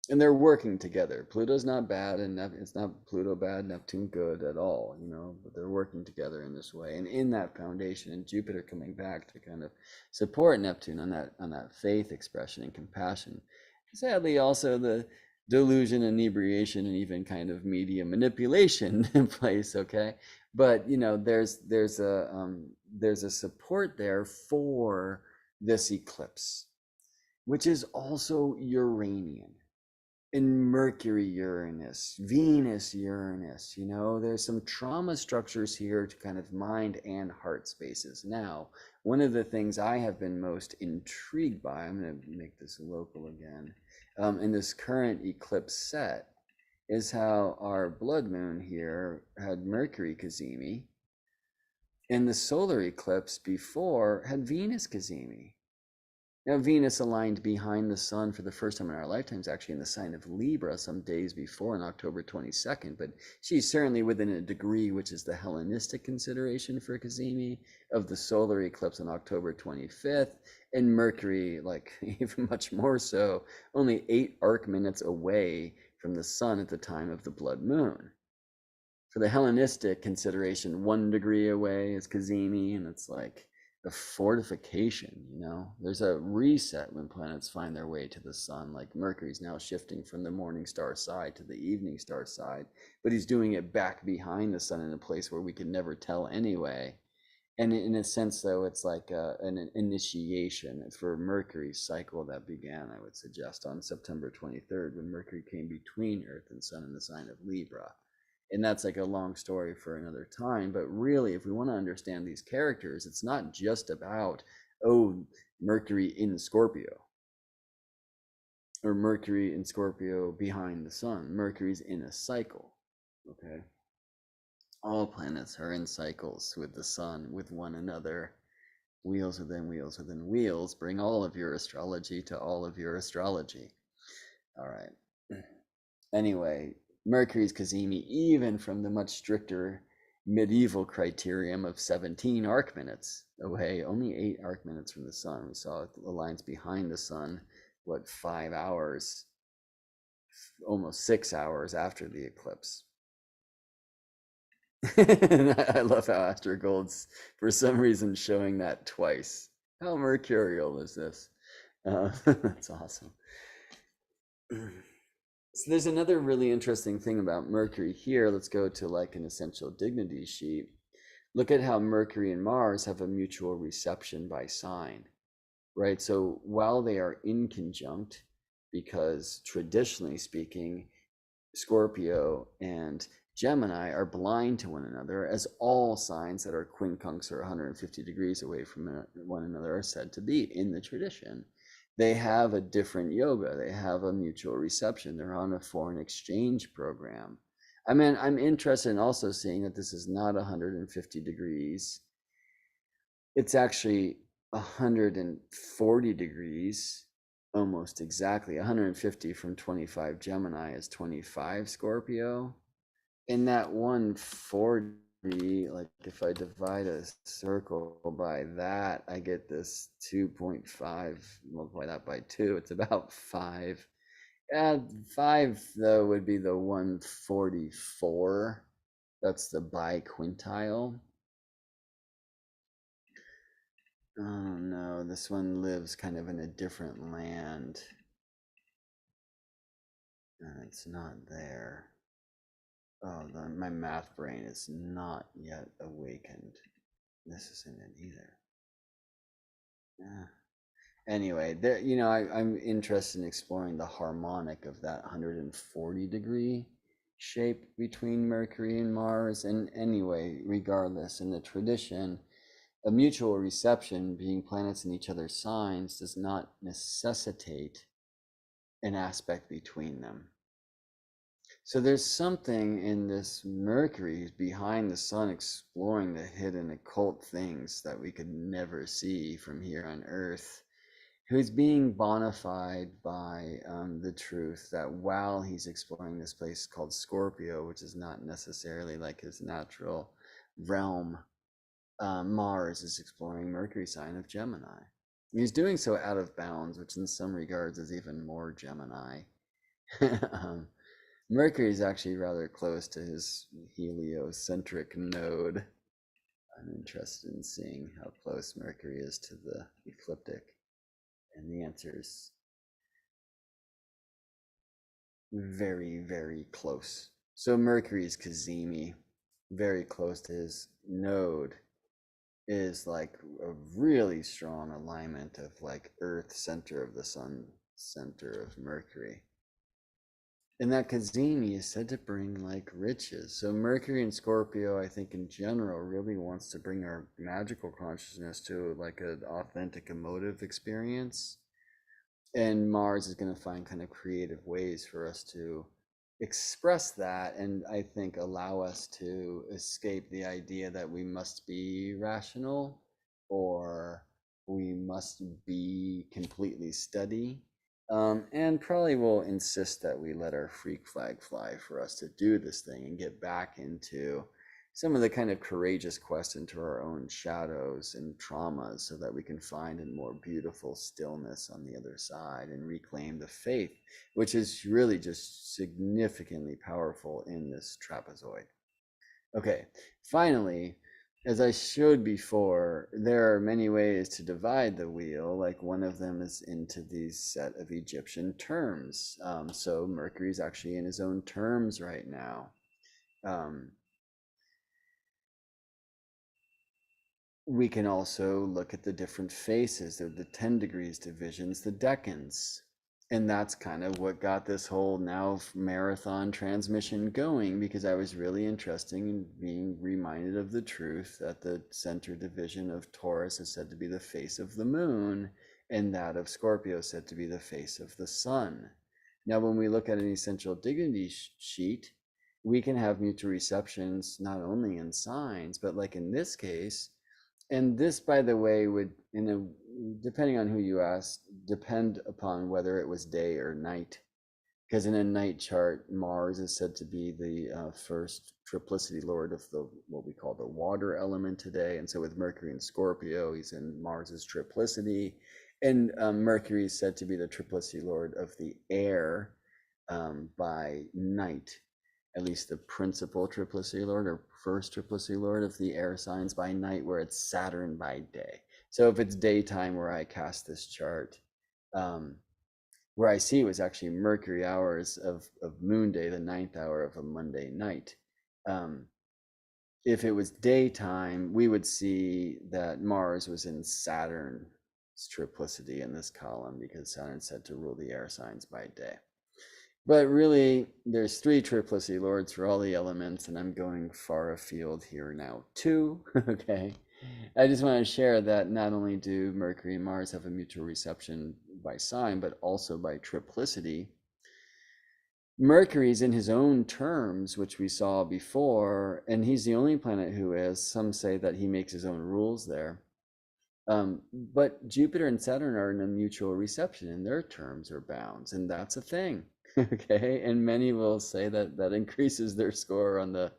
And they're working together. Pluto's not bad, and it's not Pluto bad, Neptune good at all, you know, but they're working together in this way. And in that foundation, and Jupiter coming back to kind of support Neptune on that faith expression and compassion. Sadly, also the delusion, inebriation, and even kind of media manipulation in place. Okay, but you know, there's a support there for this eclipse, which is also Uranian in Mercury, Uranus, Venus, Uranus. You know, there's some trauma structures here to kind of mind and heart spaces. Now, one of the things I have been most intrigued by, I'm going to make this local again, in this current eclipse set, is how our blood moon here had Mercury Cazimi, and the solar eclipse before had Venus Cazimi. Now, Venus aligned behind the sun for the first time in our lifetimes, actually in the sign of Libra some days before on October 22nd, but she's certainly within a degree, which is the Hellenistic consideration for Cazimi, of the solar eclipse on October 25th, and Mercury, like even much more so, only 8 arc minutes away from the sun at the time of the blood moon. For the Hellenistic consideration, 1 degree away is Cazimi, and it's like a fortification, you know. There's a reset when planets find their way to the sun. Like Mercury's now shifting from the morning star side to the evening star side, but he's doing it back behind the sun in a place where we can never tell anyway. And in a sense, though, it's like an initiation for Mercury's cycle that began, I would suggest, on September 23rd, when Mercury came between Earth and Sun in the sign of Libra. And that's like a long story for another time. But really, if we want to understand these characters, it's not just about, oh, Mercury in Scorpio or Mercury in Scorpio behind the sun. Mercury's in a cycle, okay? All planets are in cycles with the sun, with one another. Wheels within wheels within wheels. Bring all of your astrology to all of your astrology. All right. Anyway, Mercury's Cazimi, even from the much stricter medieval criterion of 17 arc minutes away, only 8 arc minutes from the sun. We saw the lines behind the sun, what, 5 hours, almost 6 hours after the eclipse. I love how Astrogold's, for some reason, showing that twice. How mercurial is this? That's awesome. So there's another really interesting thing about Mercury here. Let's go to like an essential dignity sheet. Look at how Mercury and Mars have a mutual reception by sign, right? So while they are in conjunct, because traditionally speaking, Scorpio and Gemini are blind to one another, as all signs that are quincunx or 150 degrees away from one another are said to be in the tradition. They have a different yoga, they have a mutual reception, they're on a foreign exchange program. I mean, I'm interested in also seeing that this is not 150 degrees. It's actually 140 degrees, almost exactly. 150 from 25 Gemini is 25 Scorpio. In that 140, like if I divide a circle by that, I get this 2.5, multiply that by 2, it's about 5. 5 though would be the 144. That's the biquintile. Oh no, this one lives kind of in a different land. And it's not there. Oh, my math brain is not yet awakened. this isn't it either. Yeah. Anyway, there, I'm interested in exploring the harmonic of that 140-degree shape between Mercury and Mars. And anyway, regardless, in the tradition, a mutual reception, being planets in each other's signs, does not necessitate an aspect between them. So there's something in this Mercury behind the sun exploring the hidden occult things that we could never see from here on Earth, who's being bona fide by the truth that while he's exploring this place called Scorpio, which is not necessarily like his natural realm, Mars is exploring Mercury sign of Gemini. He's doing so out of bounds, which in some regards is even more Gemini. um, Mercury is actually rather close to his heliocentric node. I'm interested in seeing how close Mercury is to the ecliptic. And the answer is very, very close. So Mercury is Cazimi, very close to his node, is like a really strong alignment of like Earth, center of the sun, center of Mercury. And that Cazimi is said to bring like riches. So Mercury and Scorpio, I think in general, really wants to bring our magical consciousness to like an authentic emotive experience. And Mars is going to find kind of creative ways for us to express that, and I think allow us to escape the idea that we must be rational or we must be completely steady, and probably will insist that we let our freak flag fly for us to do this thing and get back into some of the kind of courageous quest into our own shadows and traumas so that we can find a more beautiful stillness on the other side and reclaim the faith, which is really just significantly powerful in this trapezoid. Okay, finally, as I showed before, there are many ways to divide the wheel. Like one of them is into these set of Egyptian terms. So Mercury is actually in his own terms right now. We can also look at the different faces, the 10 degrees divisions, the decans. And that's kind of what got this whole now marathon transmission going, because I was really interested in being reminded of the truth that the center division of Taurus is said to be the face of the moon, and that of Scorpio is said to be the face of the sun. Now, when we look at an essential dignity sheet, we can have mutual receptions not only in signs, but like in this case, and this, by the way, would, depending on who you ask, depend upon whether it was day or night. Because in a night chart, Mars is said to be the first triplicity lord of the what we call the water element today. And so with Mercury and Scorpio, he's in Mars's triplicity. And Mercury is said to be the triplicity lord of the air by night, at least the principal triplicity lord or first triplicity lord of the air signs by night, where it's Saturn by day. So if it's daytime where I cast this chart, where I see was actually Mercury hours of moon day, the 9th hour of a Monday night. If it was daytime, we would see that Mars was in Saturn's triplicity in this column, because Saturn's said to rule the air signs by day. But really, there's 3 triplicity lords for all the elements, and I'm going far afield here now too. Okay, I just want to share that not only do Mercury and Mars have a mutual reception by sign, but also by triplicity. Mercury's in his own terms, which we saw before, and he's the only planet who is. Some say that he makes his own rules there. But Jupiter and Saturn are in a mutual reception in their terms or bounds, and that's a thing. Okay, and many will say that that increases their score on the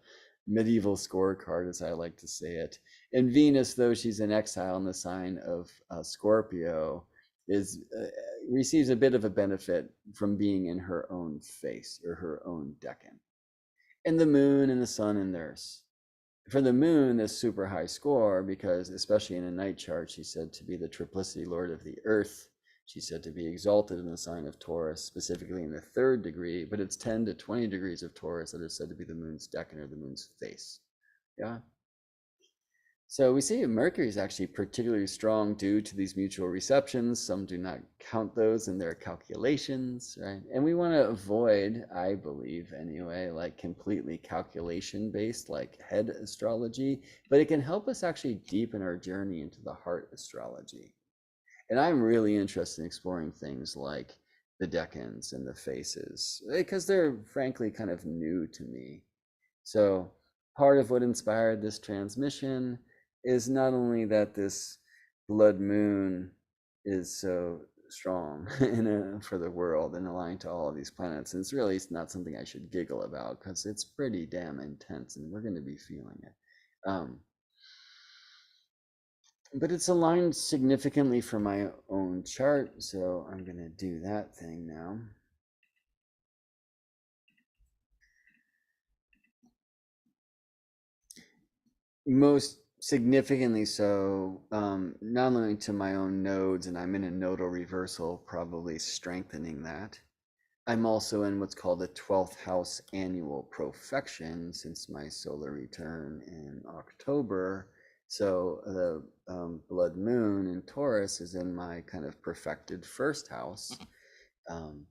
medieval scorecard, as I like to say it. And Venus, though she's in exile in the sign of Scorpio, is receives a bit of a benefit from being in her own face or her own decan. And the moon and the sun in theirs. For the moon, this super high score, because especially in a night chart, she's said to be the triplicity lord of the earth. She's said to be exalted in the sign of Taurus, specifically in the 3rd degree, but it's 10 to 20 degrees of Taurus that are said to be the moon's decan or the moon's face. Yeah. So we see Mercury is actually particularly strong due to these mutual receptions. Some do not count those in their calculations, right? And we want to avoid, I believe anyway, like completely calculation based, like head astrology, but it can help us actually deepen our journey into the heart astrology. And I'm really interested in exploring things like the decans and the faces because they're frankly kind of new to me. So part of what inspired this transmission is not only that this blood moon is so strong for the world and aligned to all of these planets. And it's really not something I should giggle about because it's pretty damn intense and we're going to be feeling it. But it's aligned significantly for my own chart, so I'm going to do that thing now. Most significantly so, not only to my own nodes, and I'm in a nodal reversal, probably strengthening that. I'm also in what's called the 12th house annual profection since my solar return in October. So the blood moon in Taurus is in my kind of perfected first house. Um,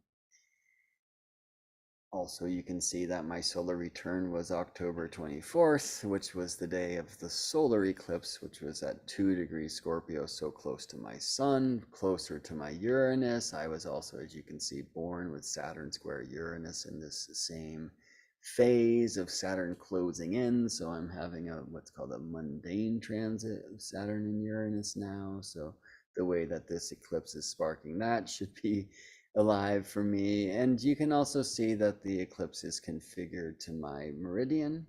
Also, you can see that my solar return was October 24th, which was the day of the solar eclipse, which was at 2 degrees Scorpio, so close to my sun, closer to my Uranus. I was also, as you can see, born with Saturn square Uranus in this same phase of Saturn closing in. So I'm having what's called a mundane transit of Saturn and Uranus now. So the way that this eclipse is sparking that should be alive for me. And you can also see that the eclipse is configured to my meridian.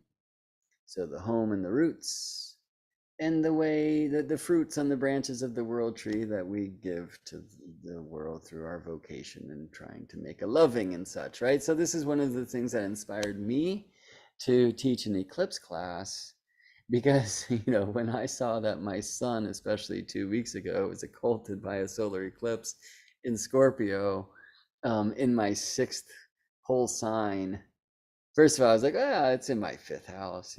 So the home and the roots, and the way that the fruits on the branches of the world tree that we give to the world through our vocation and trying to make a loving and such, right? So this is one of the things that inspired me to teach an eclipse class because, when I saw that my sun, especially 2 weeks ago, was occulted by a solar eclipse in Scorpio, in my sixth whole sign. First of all, I was like, it's in my fifth house,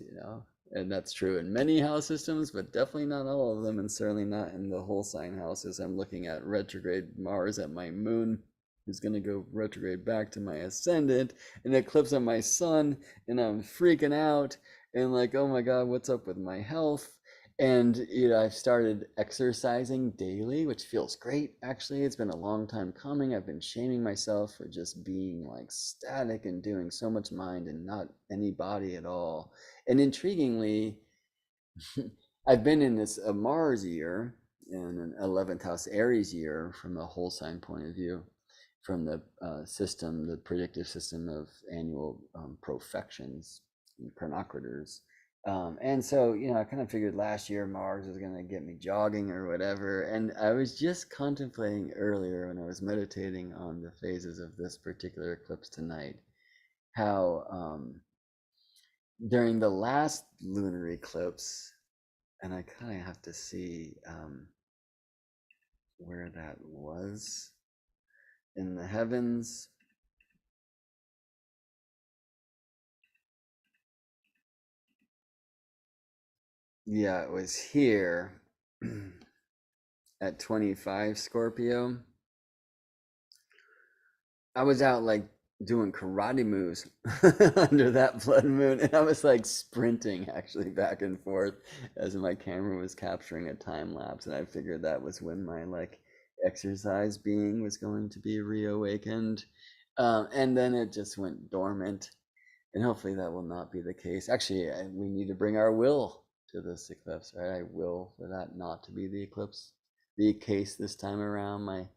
and that's true in many house systems, but definitely not all of them, and certainly not in the whole sign houses. I'm looking at retrograde Mars at my moon, who's going to go retrograde back to my ascendant, an eclipse on my sun, and I'm freaking out and like, oh my God, what's up with my health? And I've started exercising daily, which feels great. Actually, it's been a long time coming. I've been shaming myself for just being like static and doing so much mind and not any body at all. And intriguingly, I've been in this Mars year and an 11th house Aries year from a whole sign point of view, from the system, the predictive system of annual profections and chronocrators. And so, I kind of figured last year Mars was going to get me jogging or whatever. And I was just contemplating earlier when I was meditating on the phases of this particular eclipse tonight, how during the last lunar eclipse, and I kind of have to see where that was in the heavens. Yeah, it was here at 25 Scorpio. I was out like doing karate moves under that blood moon, and I was like sprinting actually back and forth as my camera was capturing a time lapse, and I figured that was when my like exercise being was going to be reawakened. And then it just went dormant, and hopefully that will not be the case. Actually, we need to bring our will to this eclipse, right? I will for that not to be the case this time around. My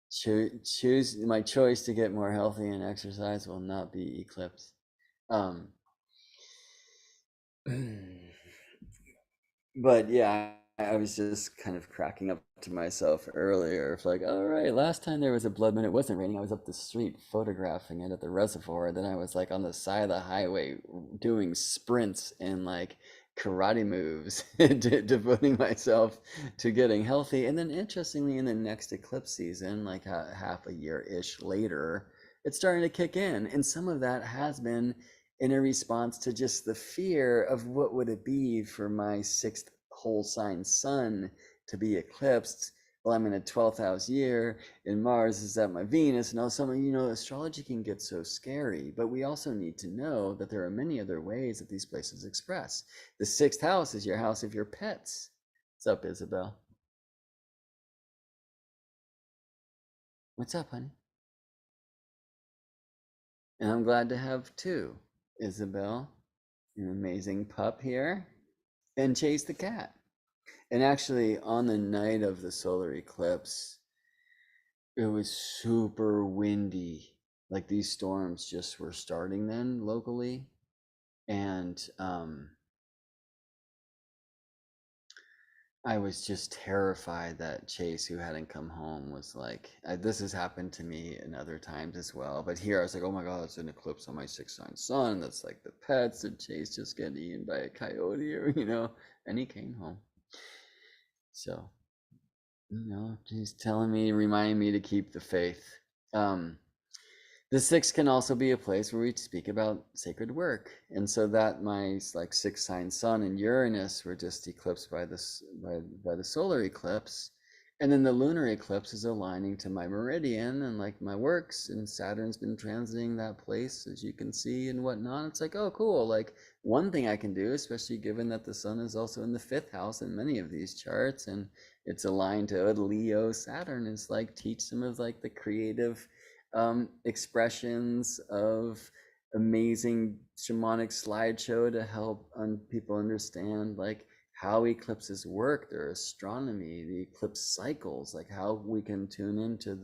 choose my choice to get more healthy and exercise will not be eclipse. Um, but yeah, I was just kind of cracking up to myself earlier. It's like, all right, last time there was a blood moon, it wasn't raining. I was up the street photographing it at the reservoir. Then I was like on the side of the highway doing sprints and like karate moves, devoting myself to getting healthy. And then interestingly, in the next eclipse season, like half a year-ish later, it's starting to kick in. And some of that has been in a response to just the fear of what would it be for my sixth whole sign sun to be eclipsed. Well, I'm in a 12th house year, and Mars is at my Venus, and all some, astrology can get so scary, but we also need to know that there are many other ways that these places express. The sixth house is your house of your pets. What's up, Isabel? What's up, honey? And I'm glad to have two. Isabel, an amazing pup here, and Chase the cat. And actually, on the night of the solar eclipse, it was super windy. Like these storms just were starting then locally. And I was just terrified that Chase, who hadn't come home, was like, this has happened to me in other times as well. But here I was like, oh my God, it's an eclipse on my sixth sign sun. That's like the pets, and Chase just getting eaten by a coyote, or. And he came home. So, he's telling me, reminding me to keep the faith. Um, the sixth can also be a place where we speak about sacred work, and so that my like sixth sign sun and Uranus were just eclipsed by this by the solar eclipse, and then the lunar eclipse is aligning to my meridian and like my works, and Saturn's been transiting that place, as you can see, and whatnot. It's like, oh cool, like one thing I can do, especially given that the sun is also in the fifth house in many of these charts, and it's aligned to Leo Saturn, is like teach some of like the creative expressions of amazing shamanic slideshow to help people understand like how eclipses work, their astronomy, the eclipse cycles, like how we can tune into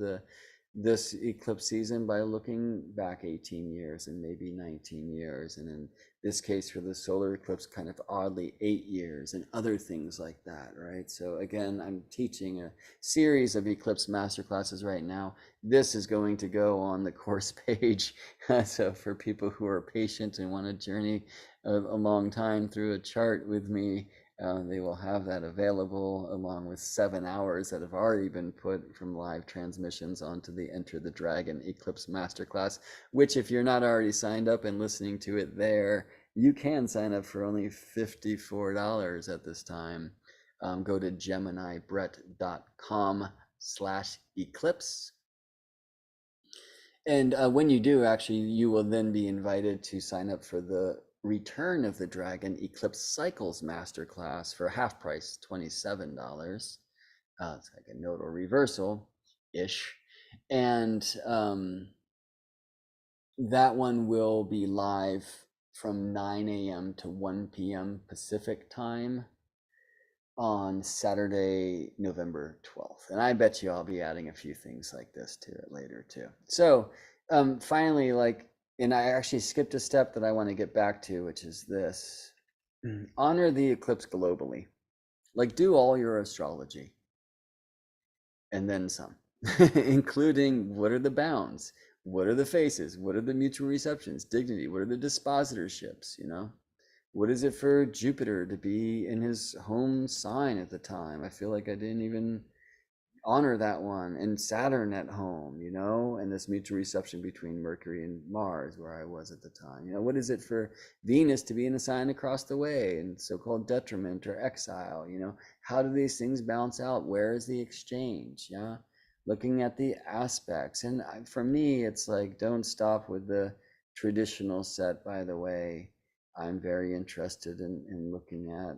this eclipse season by looking back 18 years and maybe 19 years, and in this case for the solar eclipse kind of oddly 8 years, and other things like that, right? So again, I'm teaching a series of Eclipse Master Classes right now. This is going to go on the course page. So for people who are patient and want to journey a long time through a chart with me, they will have that available, along with 7 hours that have already been put from live transmissions onto the Enter the Dragon Eclipse Masterclass, which if you're not already signed up and listening to it there, you can sign up for only $54 at this time. Go to geminibrett.com/eclipse. And when you do, actually, you will then be invited to sign up for the Return of the Dragon Eclipse Cycles Masterclass for half price, $27. It's like a nodal reversal-ish. And that one will be live from 9 a.m. to 1 p.m. Pacific time on Saturday, November 12th. And I bet you I'll be adding a few things like this to it later too. So finally, like, and I actually skipped a step that I want to get back to, which is this. Honor the eclipse globally. Like, do all your astrology and then some, including what are the bounds? What are the faces? What are the mutual receptions, dignity? What are the dispositorships, What is it for Jupiter to be in his home sign at the time? I feel like I didn't even honor that one. And Saturn at home, and this mutual reception between Mercury and Mars, where I was at the time. What is it for Venus to be in a sign across the way and so-called detriment or exile? How do these things balance out? Where is the exchange? Yeah. Looking at the aspects. And for me, it's like, don't stop with the traditional set, by the way. I'm very interested in looking at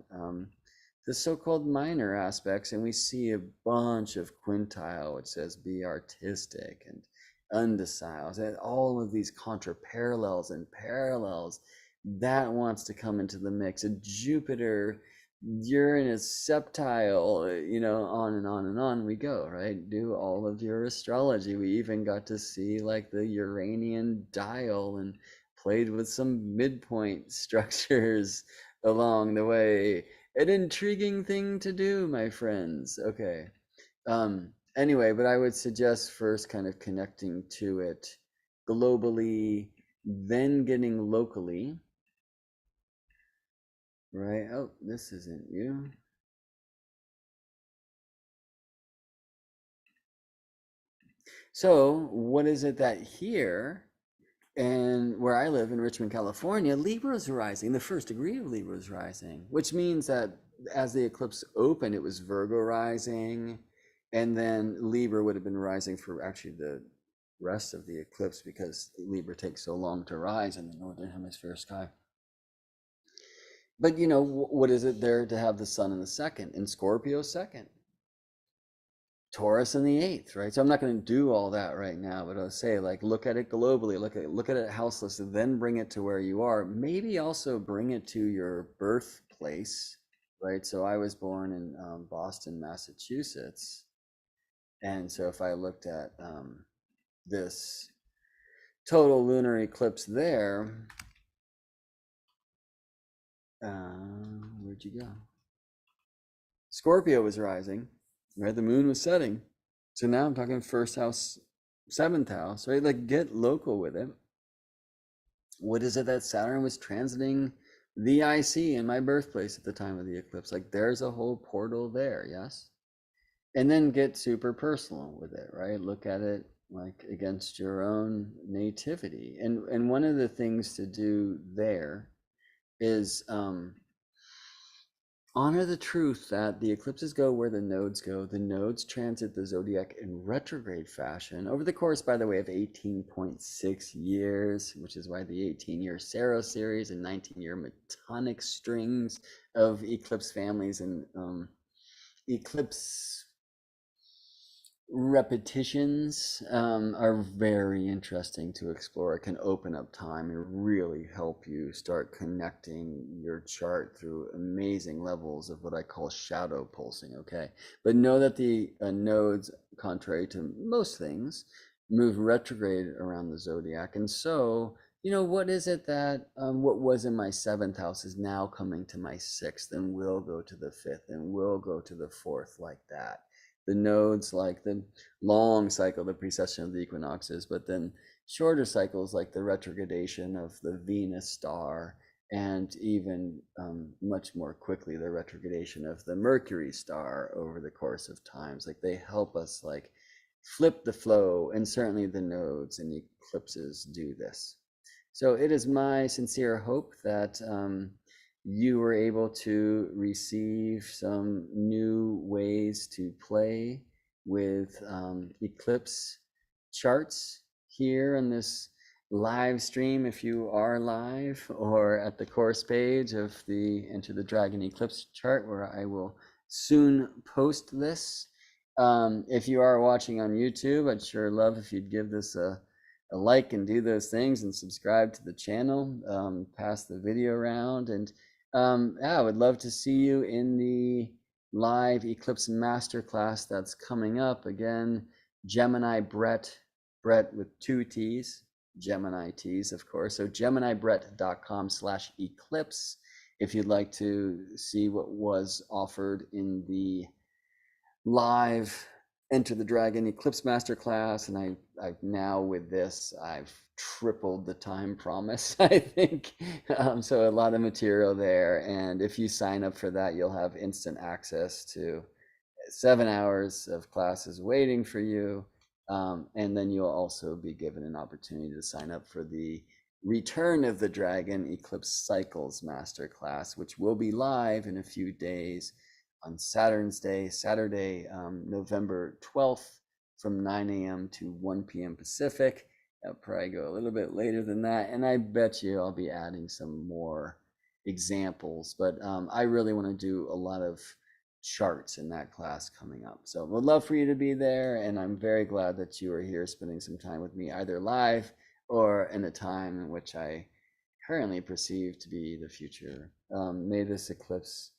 the so-called minor aspects, and we see a bunch of quintile, which says be artistic, and undeciles, and all of these contra parallels and parallels that wants to come into the mix. A Jupiter, Uranus, septile, on and on and on we go, right? Do all of your astrology. We even got to see like the Uranian dial and played with some midpoint structures along the way. An intriguing thing to do, my friends. Okay. Anyway, but I would suggest first kind of connecting to it globally, then getting locally. Right? Oh, this isn't you. So, what is it that here And where I live in Richmond, California, Libra is rising. The first degree of Libra is rising, which means that as the eclipse opened, it was Virgo rising, and then Libra would have been rising for actually the rest of the eclipse because Libra takes so long to rise in the northern hemisphere sky. But what is it there to have the sun in the second, in Scorpio second, Taurus in the eighth, right? So I'm not going to do all that right now, but I'll say, like, look at it globally, look at it houseless, and then bring it to where you are. Maybe also bring it to your birthplace, right? So I was born in Boston, Massachusetts, and so if I looked at this total lunar eclipse there, where'd you go? Scorpio was rising, right? The moon was setting. So now I'm talking first house, seventh house, right? Like, get local with it. What is it that Saturn was transiting the IC in my birthplace at the time of the eclipse? Like, there's a whole portal there, yes? And then get super personal with it, right? Look at it like against your own nativity. And one of the things to do there is honor the truth that the eclipses go where the nodes go. The nodes transit the zodiac in retrograde fashion over the course, by the way, of 18.6 years, which is why the 18-year Saros series and 19-year Metonic strings of eclipse families and eclipse repetitions are very interesting to explore. It can open up time and really help you start connecting your chart through amazing levels of what I call shadow pulsing, okay? But know that the nodes, contrary to most things, move retrograde around the zodiac. And so, what is it that what was in my seventh house is now coming to my sixth and will go to the fifth and will go to the fourth, like that. The nodes, like the long cycle, the precession of the equinoxes, but then shorter cycles like the retrogradation of the Venus star, and even much more quickly the retrogradation of the Mercury star over the course of times. Like, they help us like flip the flow, and certainly the nodes and eclipses do this. So it is my sincere hope that you were able to receive some new ways to play with eclipse charts here in this live stream, if you are live, or at the course page of the Enter the Dragon Eclipse chart, where I will soon post this. If you are watching on YouTube, I'd sure love if you'd give this a like and do those things and subscribe to the channel, pass the video around, and yeah, I would love to see you in the live Eclipse Master Class that's coming up. Again, Gemini Brett with 2 T's, Gemini T's, of course. So geminibrett.com/eclipse if you'd like to see what was offered in the live Enter the Dragon Eclipse Masterclass, and I now with this I've tripled the time promise. I think so. A lot of material there, and if you sign up for that, you'll have instant access to 7 hours of classes waiting for you, and then you'll also be given an opportunity to sign up for the Return of the Dragon Eclipse Cycles Masterclass, which will be live in a few days on Saturn's Day, Saturday, November 12th, from 9 a.m. to 1 p.m. Pacific. I'll probably go a little bit later than that, and I bet you I'll be adding some more examples, but I really want to do a lot of charts in that class coming up. So would love for you to be there, and I'm very glad that you are here spending some time with me, either live or in a time in which I currently perceive to be the future. May this eclipse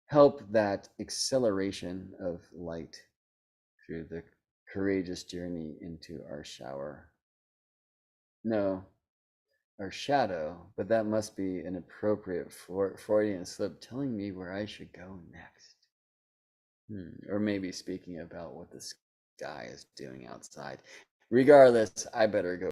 help that acceleration of light through the courageous journey into our shower. No, our shadow, but that must be an appropriate Freudian slip telling me where I should go next. Or maybe speaking about what the sky is doing outside. Regardless, I better go